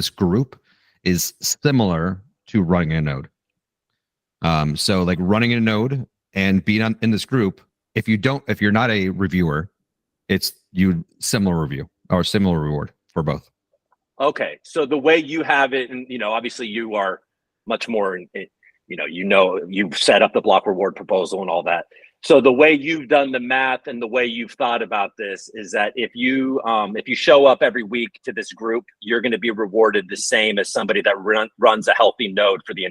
group is similar to running a node. So like running a node and being in this group, if you're not a reviewer, it's similar review or similar reward for both. Okay, so the way you have it, and you know, obviously you are much more, you've set up the block reward proposal and all that. So the way you've done the math and the way you've thought about this is that if you show up every week to this group, you're going to be rewarded the same as somebody that runs a healthy node for the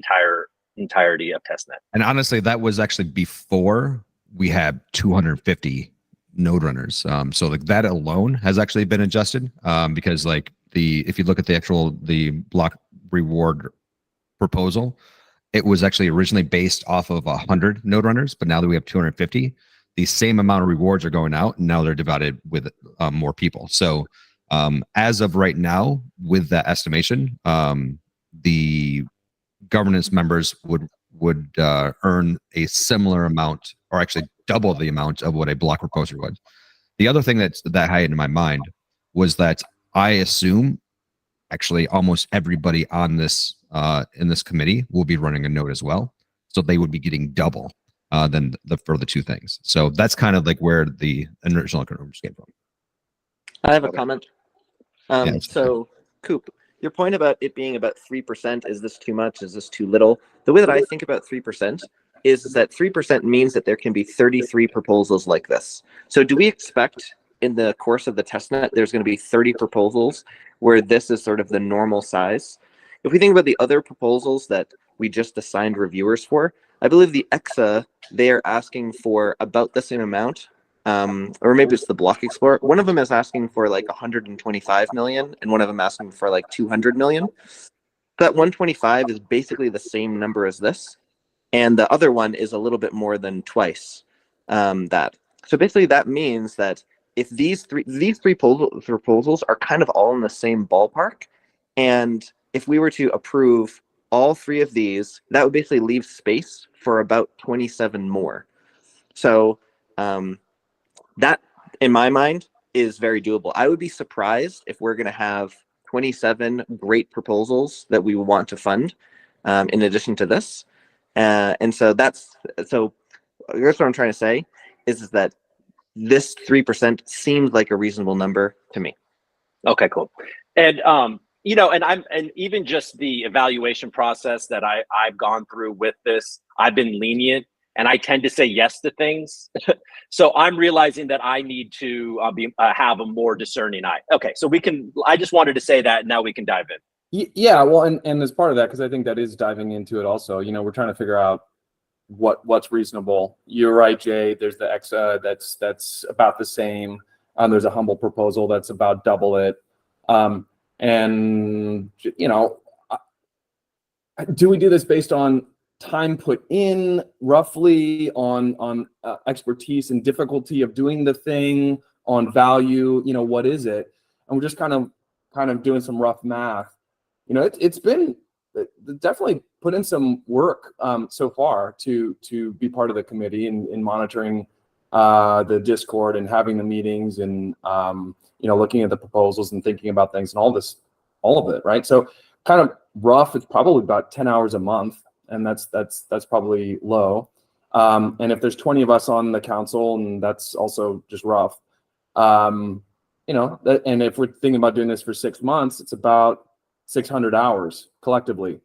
entirety of testnet. And honestly, that was actually before we had 250 node runners. So like that alone has actually been adjusted because like if you look at the block reward proposal, it was actually originally based off of 100 node runners, but now that we have 250, the same amount of rewards are going out, and now they're divided with more people. So as of right now, with that estimation, the governance members would earn a similar amount, or actually double the amount of what a block proposer would. The other thing that had in my mind was that I assume actually almost everybody on this in this committee will be running a node as well, so they would be getting double than for the two things. So that's kind of like where the original numbers came from. I have a comment. Yeah, So, Coop, your point about it being about 3%, is this too much? Is this too little? The way that I think about 3% is that 3% means that there can be 33 proposals like this. So do we expect in the course of the testnet, there's going to be 30 proposals where this is sort of the normal size? If we think about the other proposals that we just assigned reviewers for, I believe the EXA, they are asking for about the same amount, or maybe it's the Block Explorer. One of them is asking for like 125 million, and one of them asking for like 200 million. That 125 is basically the same number as this, and the other one is a little bit more than twice that. So basically, that means that if these three proposals are kind of all in the same ballpark, and if we were to approve all three of these, that would basically leave space for about 27 more. So that, in my mind, is very doable. I would be surprised if we're going to have 27 great proposals that we want to fund in addition to this. And so that's what I'm trying to say is that this 3% seems like a reasonable number to me. Okay, cool. And and even just the evaluation process that I've gone through with this, I've been lenient, and I tend to say yes to things. So I'm realizing that I need to have a more discerning eye. Okay, so I just wanted to say that. Now we can dive in. Yeah, well, and as part of that, because I think that is diving into it also, we're trying to figure out what's reasonable. You're right, Jay. There's the EXA that's about the same. There's a humble proposal that's about double it. And, you know, do we do this based on time put in, roughly on expertise and difficulty of doing the thing, on value, you know, what is it? And we're just kind of doing some rough math. You know, it's been definitely put in some work so far to be part of the committee in monitoring the Discord and having the meetings and you know, looking at the proposals and thinking about things and all of it, right? So kind of rough, it's probably about 10 hours a month, and that's probably low. And if there's 20 of us on the council, and that's also just rough. You know, and if we're thinking about doing this for 6 months, it's about 600 hours collectively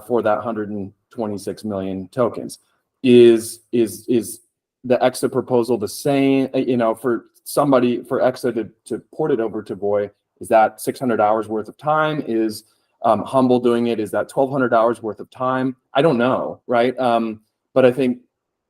for that 126 million tokens. Is the EXA proposal the same? You know, for EXA to port it over to Voy, is that 600 hours worth of time? Is Humble doing it? Is that 1,200 hours worth of time? I don't know, right? But I think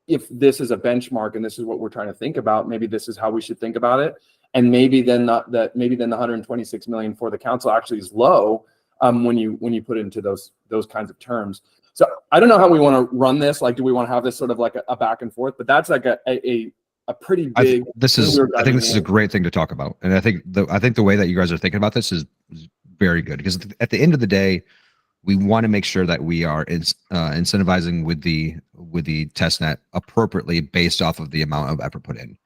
if this is a benchmark and this is what we're trying to think about, maybe this is how we should think about it. And maybe then the 126 million for the council actually is low when you put it into those kinds of terms. So I don't know how we want to run this. Like, do we want to have this sort of like a back and forth? But that's like a pretty big. I think this is a great thing to talk about, and I think the way that you guys are thinking about this is very good, because at the end of the day, we want to make sure that we are incentivizing with the testnet appropriately based off of the amount of effort put in.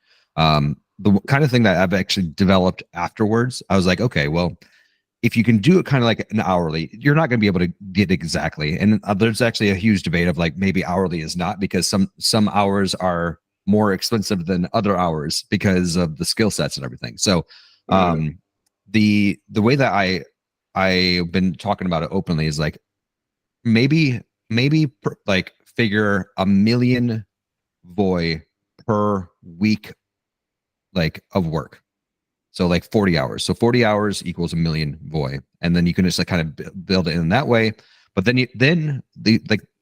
The kind of thing that I've actually developed afterwards, I was like, okay, well, if you can do it kind of like an hourly, you're not going to be able to get exactly. And there's actually a huge debate of like, maybe hourly is not, because some hours are more expensive than other hours because of the skill sets and everything. So the way that I've been talking about it openly is like, maybe like figure 1 million Voy per week, like, of work. So like 40 hours. So 40 hours equals 1 million Voy. And then you can just like kind of build it in that way. But then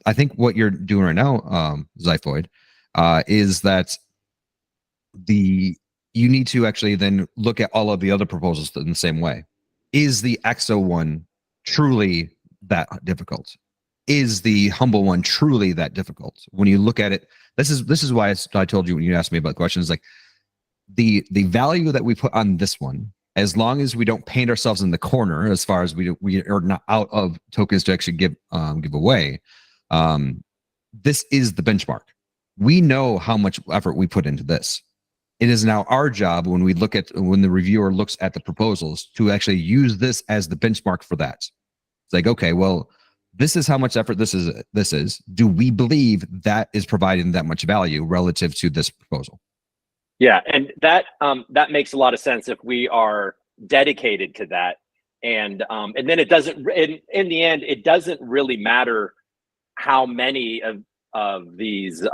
I think what you're doing right now, Zyphoid, is that you need to actually then look at all of the other proposals in the same way. Is the EXO one truly that difficult? Is the Humble one truly that difficult? When you look at it, this is why I told you when you asked me about questions, like the value that we put on this one, as long as we don't paint ourselves in the corner as far as we are not out of tokens to actually give away, this is the benchmark. We know how much effort we put into this. It is now our job, when the reviewer looks at the proposals, to actually use this as the benchmark for that. It's like, okay, well, this is how much effort this is. Do we believe that is providing that much value relative to this proposal? Yeah, and that makes a lot of sense if we are dedicated to that, and then it doesn't. In the end, it doesn't really matter how many of these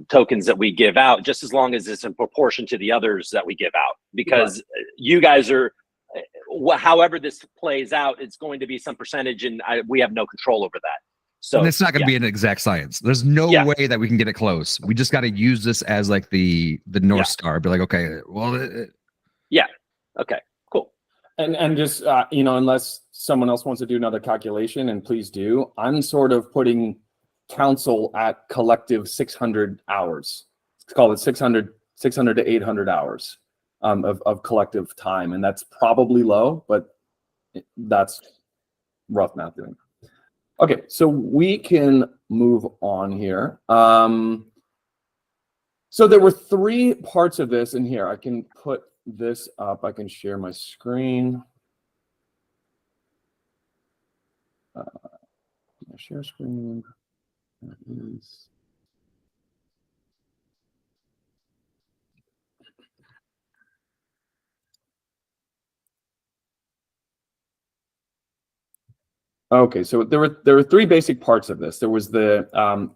tokens that we give out, just as long as it's in proportion to the others that we give out. Because you guys are, however this plays out, it's going to be some percentage, and we have no control over that. So and it's not going to be an exact science. There's no way that we can get it close. We just got to use this as like the North Star. Be like, okay, well, okay, cool. And just you know, unless someone else wants to do another calculation, and please do, I'm sort of putting council at collective 600 hours. Let's call it 600 to 800 hours of collective time, and that's probably low, but that's rough math doing. Okay, so we can move on here. So there were 3 parts of this in here. I can put this up. I can share my screen. Share screen. There it is. Okay, so there were 3 basic parts of this. There was the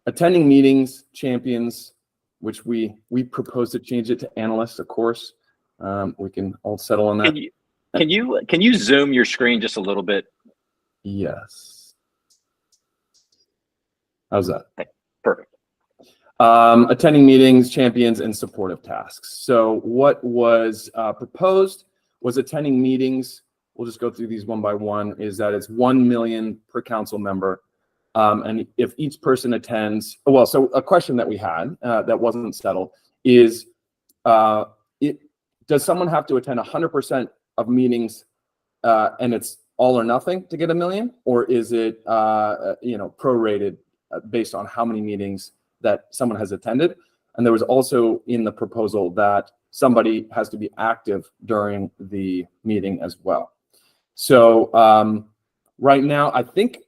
attending meetings, champions, which we proposed to change it to analysts, of course. We can all settle on that. Can you zoom your screen just a little bit? Yes. How's that? Perfect. Attending meetings, champions, and supportive tasks. So what was proposed was attending meetings. We'll just go through these one by one. Is that it's 1 million per council member. And if each person attends, well, so a question that we had that wasn't settled is, does someone have to attend 100% of meetings and it's all or nothing to get $1 million? Or is it, prorated based on how many meetings that someone has attended? And there was also in the proposal that somebody has to be active during the meeting as well. So right now, I think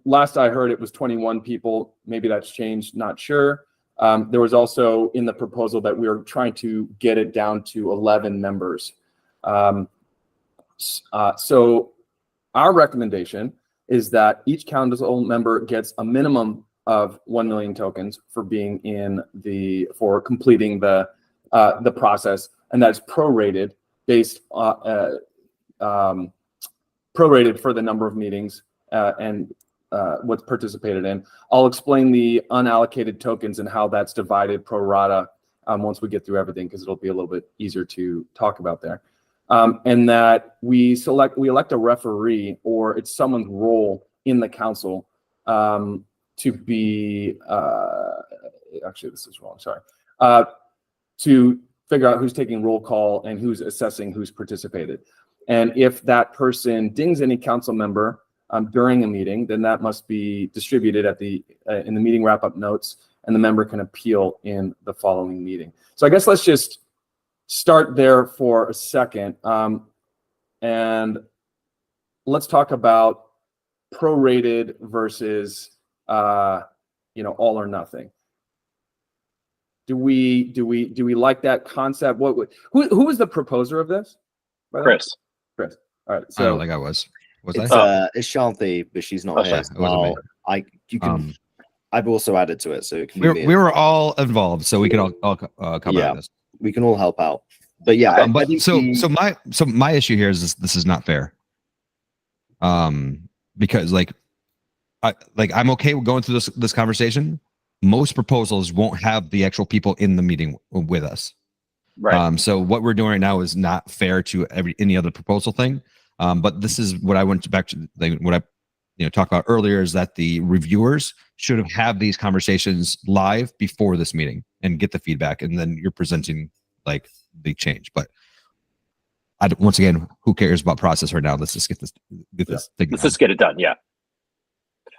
last I heard it was 21 people. Maybe that's changed, not sure. There was also in the proposal that we were trying to get it down to 11 members. So our recommendation is that each council member gets a minimum of 1 million tokens for being for completing the process, and that's prorated based prorated for the number of meetings and what's participated in. I'll explain the unallocated tokens and how that's divided pro rata once we get through everything, because it'll be a little bit easier to talk about there. And that we elect a referee, or it's someone's role in the council to be, actually this is wrong, sorry, to figure out who's taking roll call and who's assessing who's participated. And if that person dings any council member during a meeting, then that must be distributed at in the meeting wrap-up notes, and the member can appeal in the following meeting. So I guess let's just start there for a second, and let's talk about prorated versus all or nothing. Do we like that concept? Who was the proposer of this? Chris. Chris. All right. So I don't think I was. It's Shanti, but she's not here. It wasn't me. I've also added to it, so it can we were all involved, so we can all come out of this. We can all help out. But yeah, so my issue here is this is not fair. Because I'm okay with going through this conversation. Most proposals won't have the actual people in the meeting with us. Right. So what we're doing right now is not fair to any other proposal thing. But this is what I went back to, what I talked about earlier, is that the reviewers should have these conversations live before this meeting and get the feedback, and then you're presenting the change. But once again, who cares about process right now? Let's just get this thing. Let's just get it done. Yeah.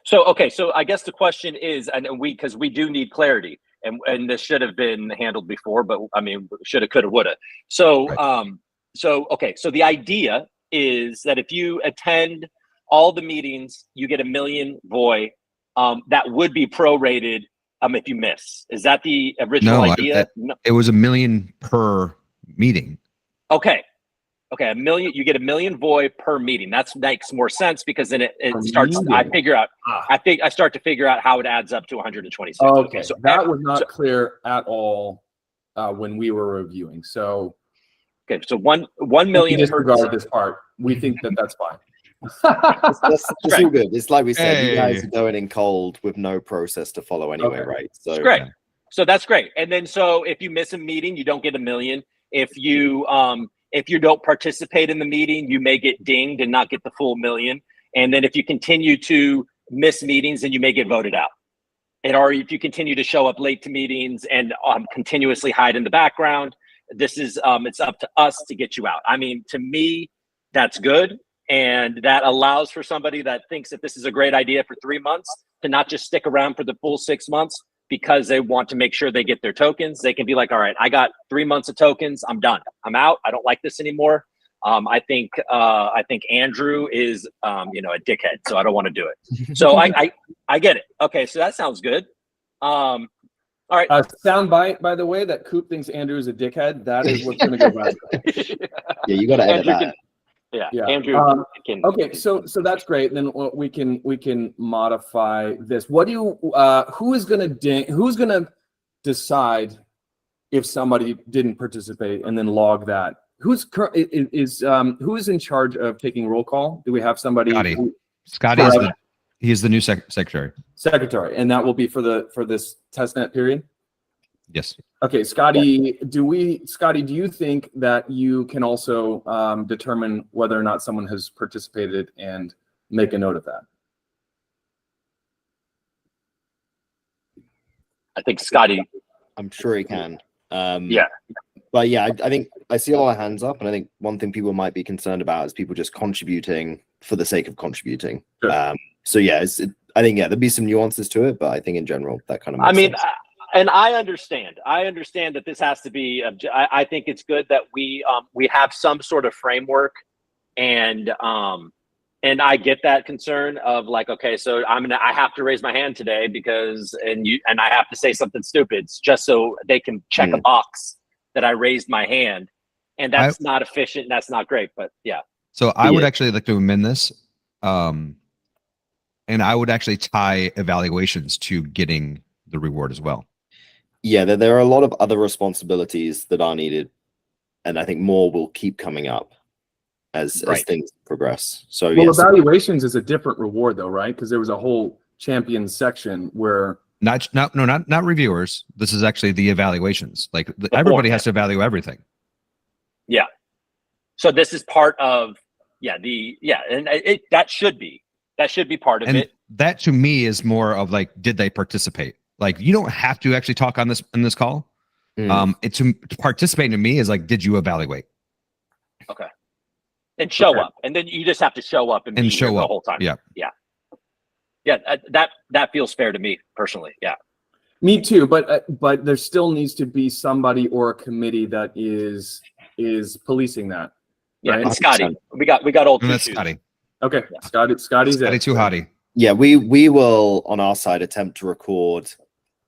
So, okay. So I guess the question is, and because we do need clarity, and this should have been handled before, but I mean, shoulda, coulda, woulda. So, Right. Okay. So the idea is that if you attend all the meetings, you get 1 million VOI. That would be prorated if you miss. Is that the original idea? No, it was 1 million per meeting. Okay. 1 million. You get 1 million VOI per meeting. That makes more sense, because then it starts. meeting. I start to figure out how it adds up to 126. Okay, so that was not clear at all when we were reviewing. So okay, so 1 million. Disregard this part. We think that that's fine. That's all good. It's like we said, you guys Hey. are going in cold with no process to follow anyway, Okay. right? So It's great. So that's great. And then so if you miss a meeting, you don't get 1 million. If you don't participate in the meeting, you may get dinged and not get the full 1 million. And then if you continue to miss meetings, then you may get voted out. Or if you continue to show up late to meetings and continuously hide in the background, this is it's up to us to get you out. I mean, to me, that's good. And that allows for somebody that thinks that this is a great idea for 3 months to not just stick around for the full 6 months because they want to make sure they get their tokens. They can be like, all right, I got 3 months of tokens. I'm done. I'm out. I don't like this anymore. I think Andrew is, a dickhead, so I don't want to do it. So I get it. Okay. So that sounds good. All right. Sound bite, by the way, that Coop thinks Andrew is a dickhead. That is what's going to go right. yeah, you got to edit Andrew that. Yeah. Andrew can. Okay, so that's great. Then we can modify this. What do you? Who's gonna decide if somebody didn't participate and then log that? Who is in charge of taking roll call? Do we have somebody? Scotty is the new secretary. Secretary, and that will be for this testnet period. Yes. Okay, Scotty, do you think that you can also determine whether or not someone has participated and make a note of that? I think Scotty. I'm sure he can. Yeah. But yeah, I think I see a lot of hands up, and I think one thing people might be concerned about is people just contributing for the sake of contributing. Sure. So yeah, I think there'd be some nuances to it, but I think in general that kind of makes sense. And I understand that this has to be. I think it's good that we have some sort of framework, and I get that concern of like, okay, so I have to raise my hand today because and I have to say something stupid just so they can check a box that I raised my hand, and that's not efficient. And that's not great, but yeah. So I would actually like to amend this, and I would actually tie evaluations to getting the reward as well. Yeah, there are a lot of other responsibilities that are needed, and I think more will keep coming up as things progress. So well, evaluations is a different reward though, right? Because there was a whole champions section where not reviewers. This is actually the evaluations. Like everybody has to evaluate everything. Yeah. So this is part of and that should be part of it. That to me is more of like, did they participate? Like you don't have to actually talk on this in this call. To participate to me is like, did you evaluate? Okay. And show up, and then you just have to show up and be show here the up whole time. Yeah. That feels fair to me personally. Yeah. Me too, but there still needs to be somebody or a committee that is policing that. Yeah, right? and Scotty, we got old. And that's Scotty. Okay, Scotty's too hotty. Yeah, we will on our side attempt to record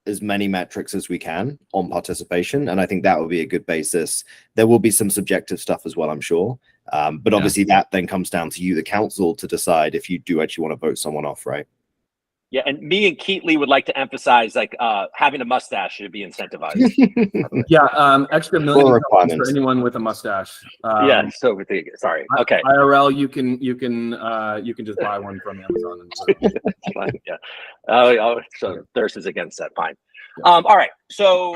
as many metrics as we can on participation, and I think that will be a good basis. There will be some subjective stuff as well, I'm sure, but obviously that then comes down to you, the council, to decide if you do actually want to vote someone off, right? Yeah, and me and Keatley would like to emphasize like having a mustache should be incentivized. Extra $1 million for anyone with a mustache. So sorry. Okay. IRL, you can just buy one from Amazon. Fine, yeah. So Thirst is against that. Fine. All right. So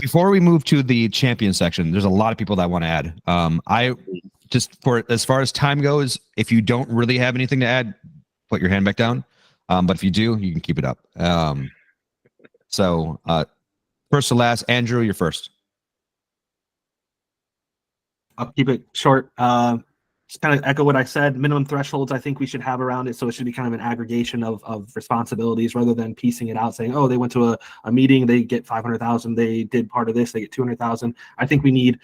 before we move to the champion section, there's a lot of people that want to add. I just for as far as time goes, if you don't really have anything to add, put your hand back down. But if you do, you can keep it up. So first to last, Andrew, you're first. I'll keep it short. Just kind of echo what I said. Minimum thresholds, I think we should have around it. So it should be kind of an aggregation of responsibilities rather than piecing it out, saying, oh, they went to a meeting, they get 500,000. They did part of this, they get 200,000. I think we need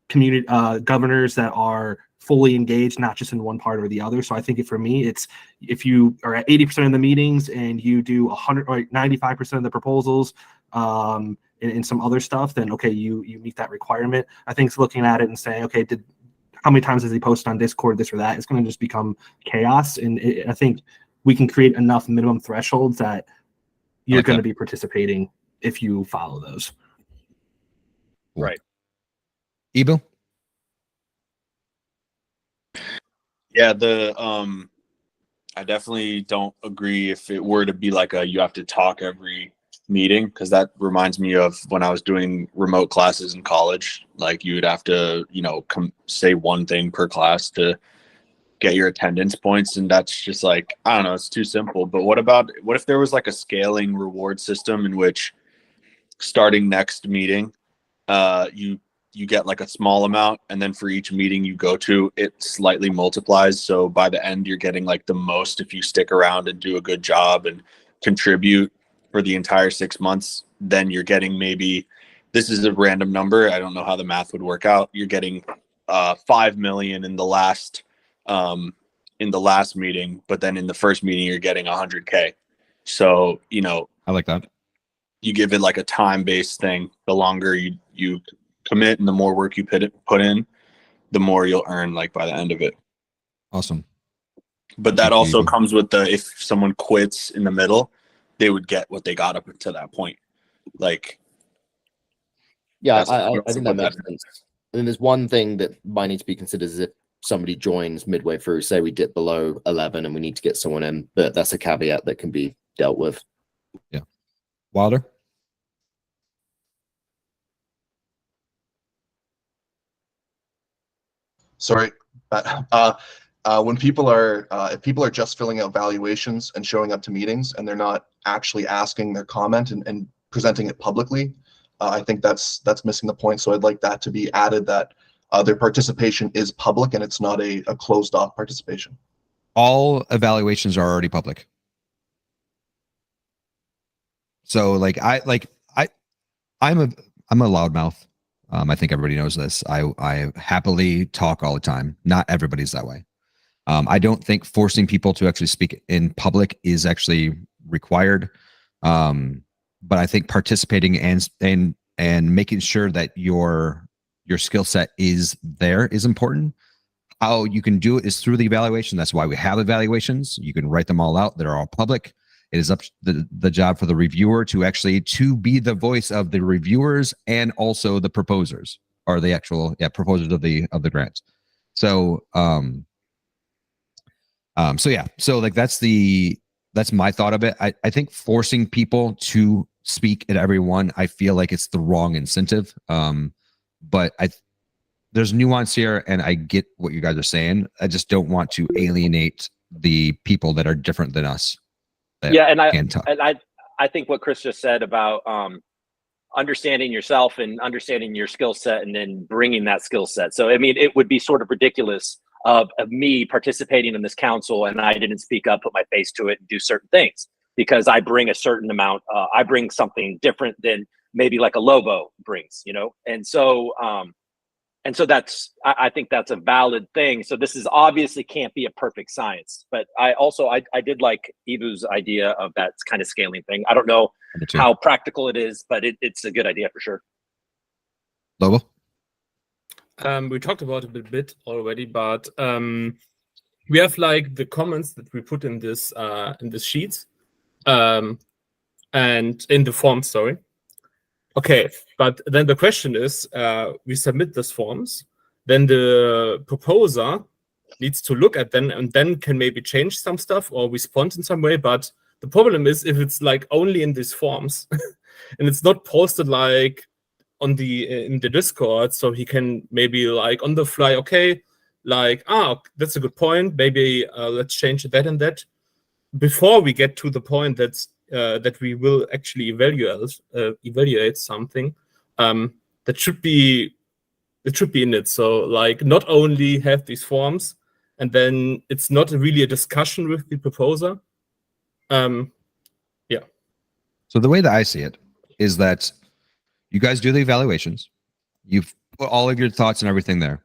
community governors that are fully engaged, not just in one part or the other. So I think for me, it's if you are at 80% of the meetings and you do 100 or 95% of the proposals in some other stuff, then okay, you meet that requirement. I think it's looking at it and saying, okay, how many times has he posted on Discord, this or that? It's going to just become chaos. And I think we can create enough minimum thresholds that you're going to be participating if you follow those. Right. Ebo? Yeah, I definitely don't agree if it were to be like you have to talk every meeting, because that reminds me of when I was doing remote classes in college. Like you would have to, say one thing per class to get your attendance points, and that's just like, I don't know, it's too simple. But what if there was like a scaling reward system in which starting next meeting, you get like a small amount, and then for each meeting you go to, it slightly multiplies. So by the end, you're getting like the most if you stick around and do a good job and contribute for the entire 6 months. Then you're getting, maybe, this is a random number, I don't know how the math would work out, you're getting 5 million in the last meeting, but then in the first meeting you're getting 100K. So I like that. You give it like a time-based thing. The longer you commit and the more work you put in, the more you'll earn like by the end of it. Awesome. But that also comes with if someone quits in the middle, they would get what they got up to that point. Like, yeah, I think that makes sense. And then there's one thing that might need to be considered is if somebody joins midway through, say we dip below 11 and we need to get someone in, but that's a caveat that can be dealt with. Yeah. Wilder? Sorry. When people are, if people are just filling out valuations and showing up to meetings and they're not actually asking their comment and presenting it publicly, I think that's missing the point. So I'd like that to be added, that their participation is public and it's not a closed off participation. All evaluations are already public. So I'm a loudmouth. I think everybody knows this. I happily talk all the time. Not everybody's that way. I don't think forcing people to actually speak in public is actually required. But I think participating and making sure that your skill set is there is important. How you can do it is through the evaluation. That's why we have evaluations. You can write them all out. They're all public. It is up to the job for the reviewer to actually be the voice of the reviewers and also the proposers, or the actual proposers of the grants. So that's my thought of it. I think forcing people to speak at everyone, I feel like it's the wrong incentive. But there's nuance here, and I get what you guys are saying. I just don't want to alienate the people that are different than us. Yeah, and I think what Chris just said about understanding yourself and understanding your skill set and then bringing that skill set. So I mean, it would be sort of ridiculous of me participating in this council and I didn't speak up, put my face to it, and do certain things, because I bring a certain amount. I bring something different than maybe like a Lobo brings, you know. And so that's, I think that's a valid thing. So this is obviously can't be a perfect science, but I did like Ivu's idea of that kind of scaling thing. I don't know how practical it is, but it's a good idea for sure. Lobo? We talked about it a bit already, but we have like the comments that we put in this sheet, and in the form, sorry. Okay, but then the question is, we submit these forms, then the proposer needs to look at them and then can maybe change some stuff or respond in some way. But the problem is if it's like only in these forms and it's not posted like in the Discord, so he can maybe like on the fly, okay, like, that's a good point. Maybe let's change that and that before we get to the point that we will actually evaluate something. That should be in it. So like not only have these forms and then it's not really a discussion with the proposer. Yeah. So the way that I see it is that you guys do the evaluations. You've put all of your thoughts and everything there.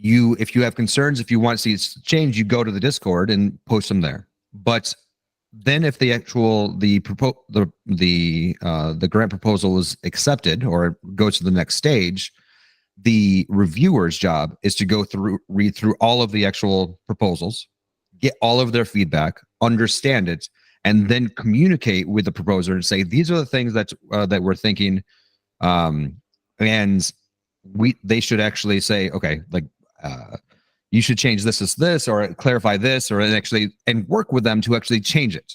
If you have concerns, if you want to see change, you go to the Discord and post them there. But then if the grant proposal is accepted or goes to the next stage, the reviewer's job is to read through all of the actual proposals, get all of their feedback, understand it, and then communicate with the proposer and say, these are the things that we're thinking, and they should actually say, okay, like you should change this, or clarify this, or and work with them to actually change it.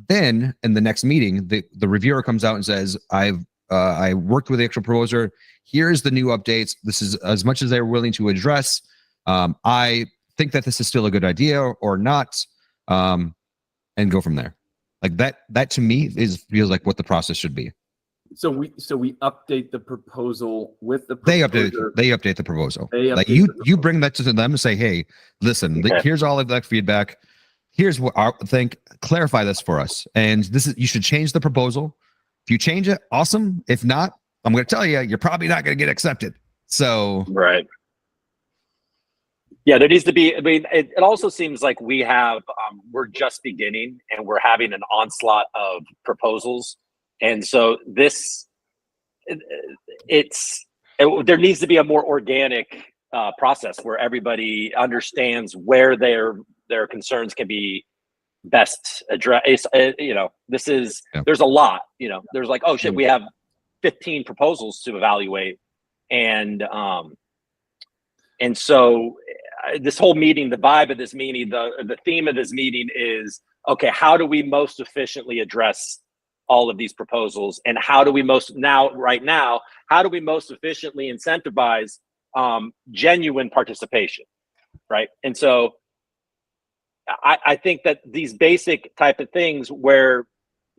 Then in the next meeting, the reviewer comes out and says, I worked with the actual proposer. Here's the new updates. This is as much as they're willing to address. I think that this is still a good idea or not, and go from there. Like that to me feels like what the process should be. So we update the proposal with the proposer. They update the proposal. Like you bring that to them and say, hey, listen, here's all of that feedback. Here's what I think. Clarify this for us. And you should change the proposal. If you change it, awesome. If not, I'm going to tell you, you're probably not going to get accepted. So right. Yeah, there needs to be. I mean, it also seems like we're just beginning and we're having an onslaught of proposals. And so there needs to be a more organic process where everybody understands where their concerns can be best addressed. There's a lot, there's like, oh shit, we have 15 proposals to evaluate. And so this whole meeting, the vibe of this meeting, the theme of this meeting is, okay, how do we most efficiently address all of these proposals, and how do we most efficiently incentivize genuine participation, right? And so I think that these basic type of things where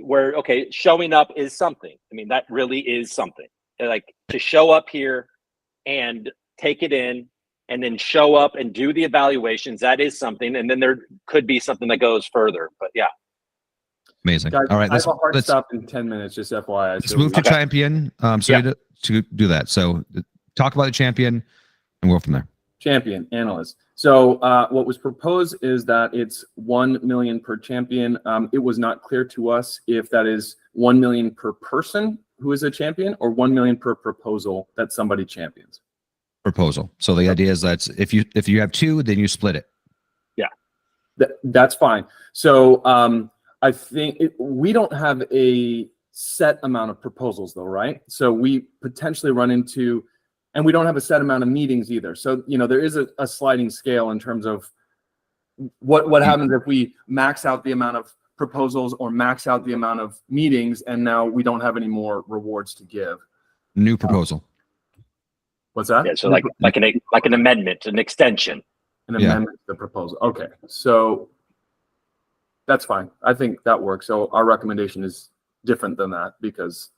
okay, showing up is something. I mean, that really is something. Like to show up here and take it in and then show up and do the evaluations, that is something. And then there could be something that goes further. But yeah. Amazing. Guys, All right, I have a hard let's stop in 10 minutes, just FYI. let's move to champion. So Yeah. to do that. So talk about the champion and we'll go from there. Champion analyst. So what was proposed is that it's 1 million per champion. It was not clear to us if that is 1 million per person who is a champion or 1 million per proposal that somebody champions. Proposal. So the idea is that if you have two, then you split it. Yeah, that's fine. So I think we don't have a set amount of proposals though, right? So we potentially run into, and we don't have a set amount of meetings either. So, you know, there is a sliding scale in terms of what happens if we max out the amount of proposals or max out the amount of meetings, and now we don't have any more rewards to give. New proposal. What's that? Yeah, so like an amendment, an extension. An amendment to the proposal. Okay, so that's fine. I think that works. So our recommendation is different than that because,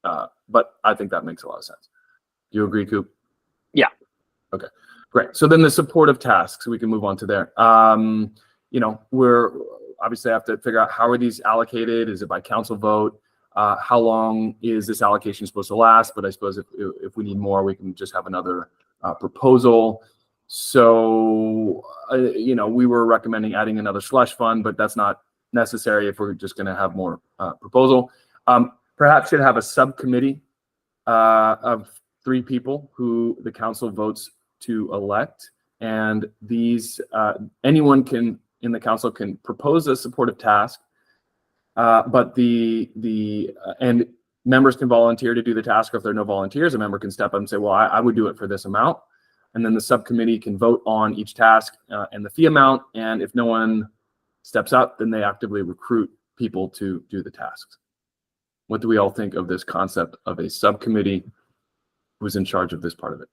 but I think that makes a lot of sense. Do you agree, Coop? Yeah. Okay, great. So then the supportive tasks, we can move on to there. You know, we're obviously have to figure out how are these allocated? Is it by council vote? How long is this allocation supposed to last? But I suppose if we need more, we can just have another proposal. So, you know, we were recommending adding another slush fund, but that's not necessary if we're just going to have more proposal. Perhaps should have a subcommittee of 3 people who the council votes to elect. And these, anyone can in the council can propose a supportive task, but and members can volunteer to do the task. Or if there are no volunteers, a member can step up and say, well, I would do it for this amount. And then the subcommittee can vote on each task and the fee amount. And if no one steps up, then they actively recruit people to do the tasks. What do we all think of this concept of a subcommittee who's in charge of this part of it?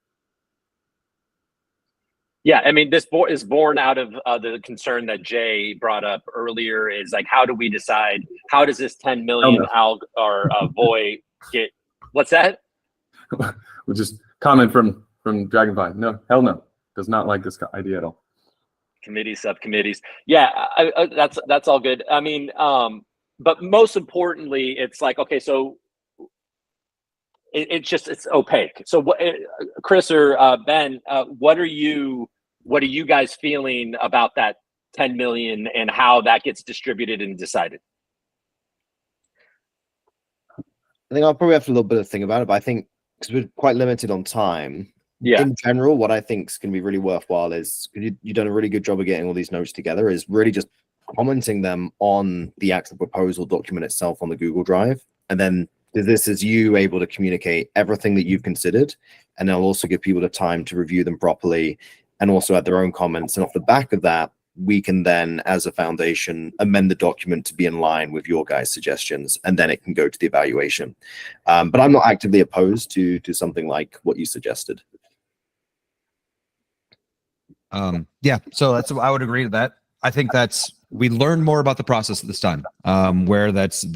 Yeah, I mean, this is born out of the concern that Jay brought up earlier. Is like, how do we decide? How does this 10 million VOI get? What's that? We'll just comment from Dragonfly. No, hell no, does not like this idea at all. Committees, subcommittees. Yeah, that's all good. I mean, but most importantly, it's like, okay, so it's opaque. So what, Chris or Ben, what are you guys feeling about that 10 million and how that gets distributed and decided? I think I'll probably have a little bit of think about it, but I think because we're quite limited on time. Yeah. In general, what I think is going to be really worthwhile is you've done a really good job of getting all these notes together. Is really just commenting them on the actual proposal document itself on the Google Drive, and then this is you able to communicate everything that you've considered, and it'll also give people the time to review them properly and also add their own comments. And off the back of that, we can then, as a foundation, amend the document to be in line with your guys' suggestions, and then it can go to the evaluation. But I'm not actively opposed to something like what you suggested. Yeah, so I would agree to that. I think we learn more about the process this time, where that's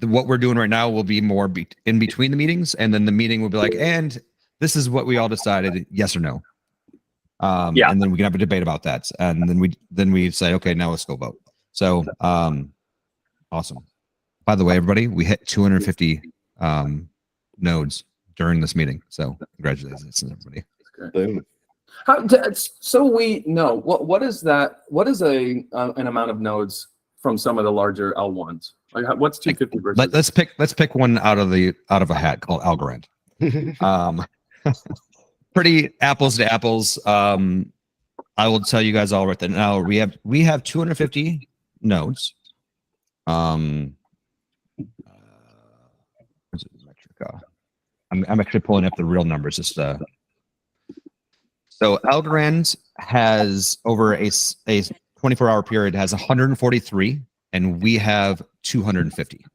what we're doing right now will be more in between the meetings, and then the meeting will be like, and this is what we all decided, yes or no. Yeah. And then we can have a debate about that, and then we say, okay, now let's go vote. So awesome. By the way, everybody, we hit 250 nodes during this meeting, so congratulations everybody. Boom. So we know what is that? What is an amount of nodes from some of the larger L1s? Like what's 250 versus? Let's pick one out of a hat called Algorand. Pretty apples to apples. I will tell you guys all right now. We have 250 nodes. I'm actually pulling up the real numbers. Just so Algorand has over a 24-hour period has 143, and we have 250.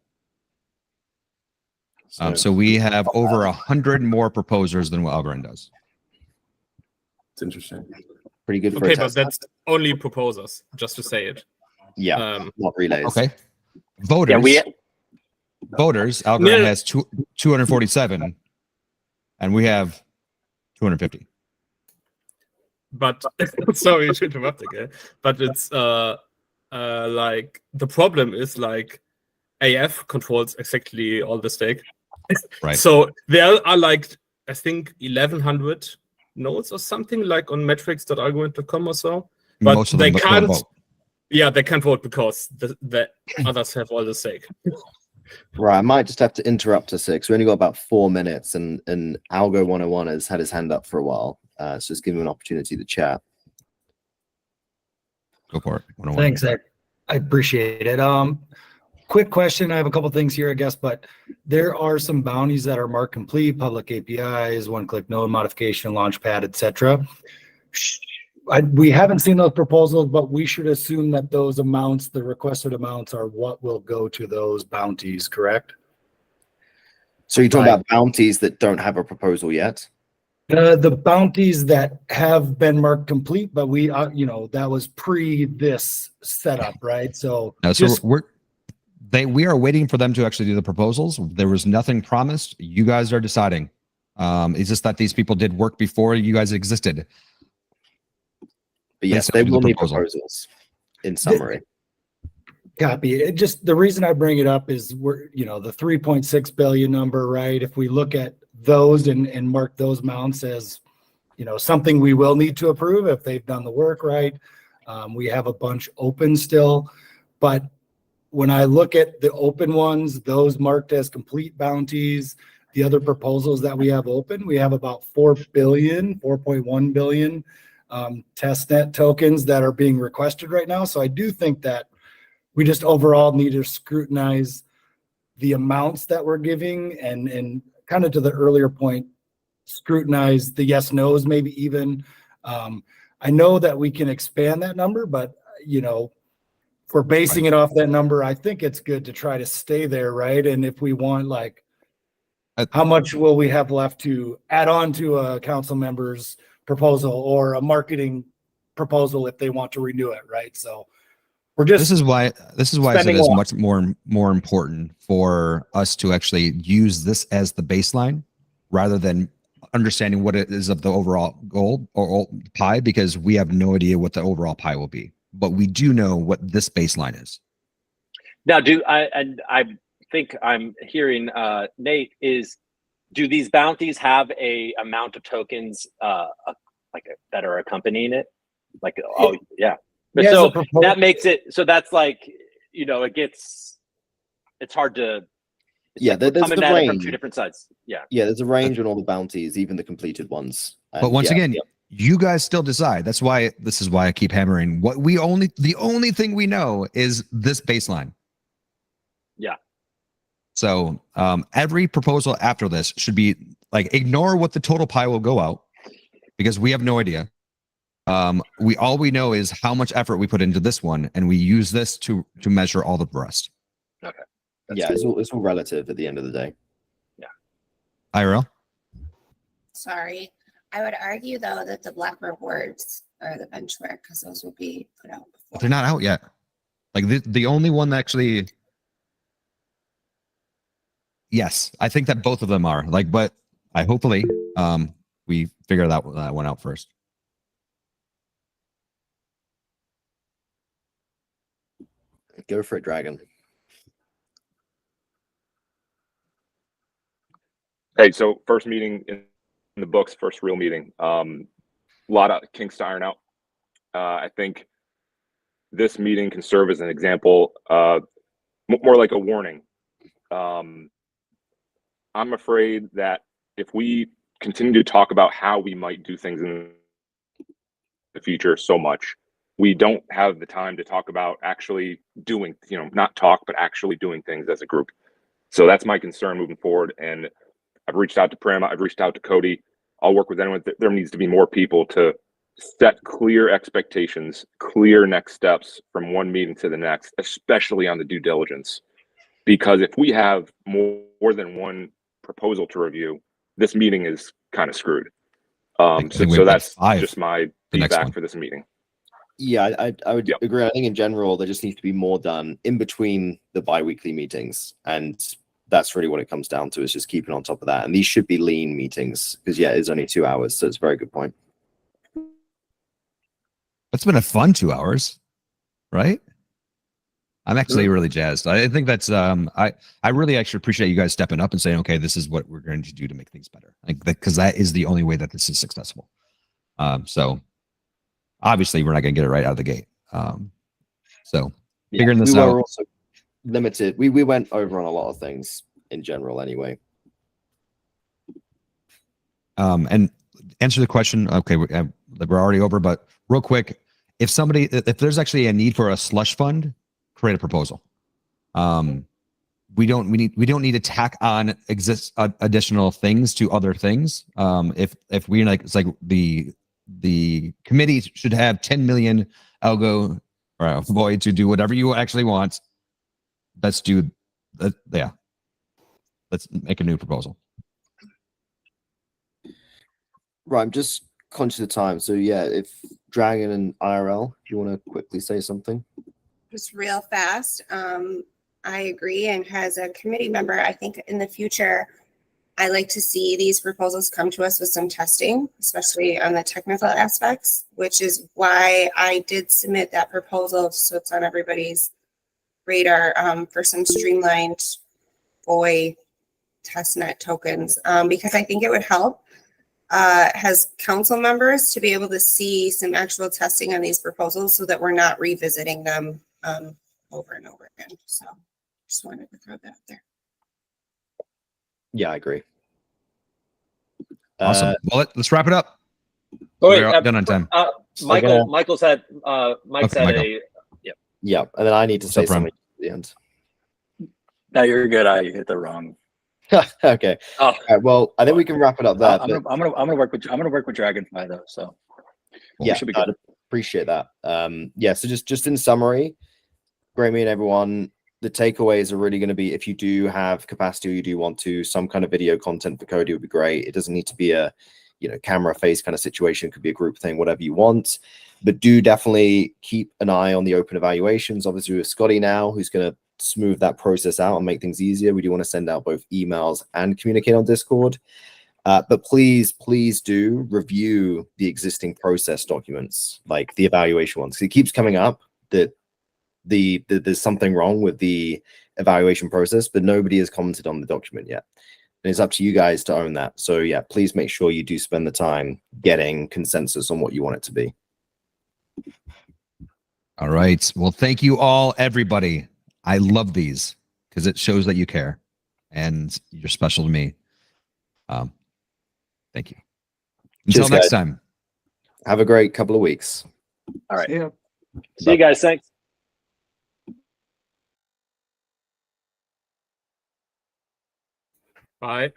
So we have over 100 more proposers than what Algorand does. It's interesting. Pretty good for Okay, a but test. that's only proposers, just to say it. Yeah, not relays. Okay. Voters. Yeah, we Voters. Algorand has 247, and we have 250. But sorry to interrupt again. But it's like the problem is like AF controls exactly all the stake. Right. So there are like I think 1,100 nodes or something like on metrics.argument.com or so. But Most of they them don't can't. vote. Yeah, they can't vote because the others have all the stake. Right, I might just have to interrupt us because we only got about 4 minutes, and Algo 101 has had his hand up for a while. So just give him an opportunity to chat. Go for it. 101. Thanks, I appreciate it. Quick question. I have a couple things here, I guess, but there are some bounties that are marked complete, public APIs, one-click node modification, launchpad, etc. We haven't seen those proposals, but we should assume that those amounts, the requested amounts, are what will go to those bounties, correct? So you're talking about bounties that don't have a proposal yet? The bounties that have been marked complete, but we, that was pre this setup, right? So No, so just we are waiting for them to actually do the proposals. There was nothing promised. You guys are deciding. It's just that these people did work before you guys existed. But yes, they will need proposals. In summary, copy. It just the reason I bring it up is we're the 3.6 billion number, right? If we look at those and mark those amounts as something we will need to approve if they've done the work right. We have a bunch open still, but when I look at the open ones, those marked as complete bounties, the other proposals that we have open, we have about 4.1 billion testnet tokens that are being requested right now. So I do think that we just overall need to scrutinize the amounts that we're giving and kind of to the earlier point, scrutinize the yes, no's, maybe even. I know that we can expand that number, but if we're basing it off that number, I think it's good to try to stay there, right? And if we want how much will we have left to add on to a council member's proposal or a marketing proposal if they want to renew it, right? So we're just this is why I said spending it's less. much more important for us to actually use this as the baseline rather than understanding what it is of the overall goal or pie, because we have no idea what the overall pie will be, but we do know what this baseline is. Now, I think I'm hearing Nate do these bounties have a amount of tokens that are accompanying it? Oh yeah. But so that makes it so that's it's hard to there's coming the at it range from two different sides. Yeah. There's a range on all the bounties, even the completed ones. But once again, you guys still decide. This is why I keep hammering. The only thing we know is this baseline. Yeah. So every proposal after this should be ignore what the total pie will go out, because we have no idea. All we know is how much effort we put into this one, and we use this to measure all the rest. Okay. It's all relative at the end of the day. Yeah. IRL? Sorry. I would argue, though, that the black rewards are the benchmark because those will be put out before. But they're not out yet. The only one that actually... Yes, I think that both of them are. But hopefully we figure that one out first. Go for it, Dragon. Hey, so first meeting in the books, first real meeting. A lot of kinks to iron out. I think this meeting can serve as an example, more like a warning. I'm afraid that if we continue to talk about how we might do things in the future so much, we don't have the time to talk about actually doing, not talk, but actually doing things as a group. So that's my concern moving forward. And I've reached out to Prim, I've reached out to Cody. I'll work with anyone. There needs to be more people to set clear expectations, clear next steps from one meeting to the next, especially on the due diligence. Because if we have more than one proposal to review, this meeting is kind of screwed. I think we So have, like, that's 5 just my the next feedback one. for this meeting. Yeah, I would agree. I think in general there just needs to be more done in between the bi-weekly meetings, and that's really what it comes down to, is just keeping on top of that. And these should be lean meetings because it's only 2 hours, so it's a very good point. It's been a fun 2 hours, right? I'm actually really jazzed. I think that's I really actually appreciate you guys stepping up and saying, okay, this is what we're going to do to make things better. Like, because that is the only way that this is successful. So obviously we're not going to get it right out of the gate. So figuring this we out. were also limited. We went over on a lot of things in general anyway. And answer the question. Okay, we're already over, but real quick, if there's actually a need for a slush fund, create a proposal. We don't need to tack on additional things to other things. If we like, it's like the committee should have 10 million algo or void to do whatever you actually want. Let's do that. Yeah. Let's make a new proposal. Right, I'm just conscious of time. So yeah, if Dragon and IRL, if you want to quickly say something. Just real fast. I agree. And as a committee member, I think in the future, I like to see these proposals come to us with some testing, especially on the technical aspects, which is why I did submit that proposal. So it's on everybody's radar for some streamlined OI testnet tokens, because I think it would help has council members to be able to see some actual testing on these proposals so that we're not revisiting them over and over again. So just wanted to throw that out there. Yeah, I agree. Awesome. Well, let's wrap it up. Oh, wait, We're done on time. Michael said, Mike Okay, said Michael. Yeah, and then I need to say What's up, something at the end. No, you're good. I hit the wrong. Okay. Oh. All right, well, I think we can wrap it up there. I'm gonna work with Dragonfly though. So Yeah, should be I'd good. appreciate that. Yeah, so just in summary, Grammy and everyone, the takeaways are really going to be, if you do have capacity or you do want to, some kind of video content for Cody would be great. It doesn't need to be a camera face kind of situation. It could be a group thing, whatever you want. But do definitely keep an eye on the open evaluations. Obviously with Scotty now, who's going to smooth that process out and make things easier. We do want to send out both emails and communicate on Discord. But please do review the existing process documents, like the evaluation ones. It keeps coming up that there's something wrong with the evaluation process, but nobody has commented on the document yet. And it's up to you guys to own that. So yeah, please make sure you do spend the time getting consensus on what you want it to be. All right. Well, thank you all, everybody. I love these because it shows that you care and you're special to me. Thank you. Until Cheers, next guys. time. Have a great couple of weeks. All right. Yeah. See you guys. Thanks. Bye.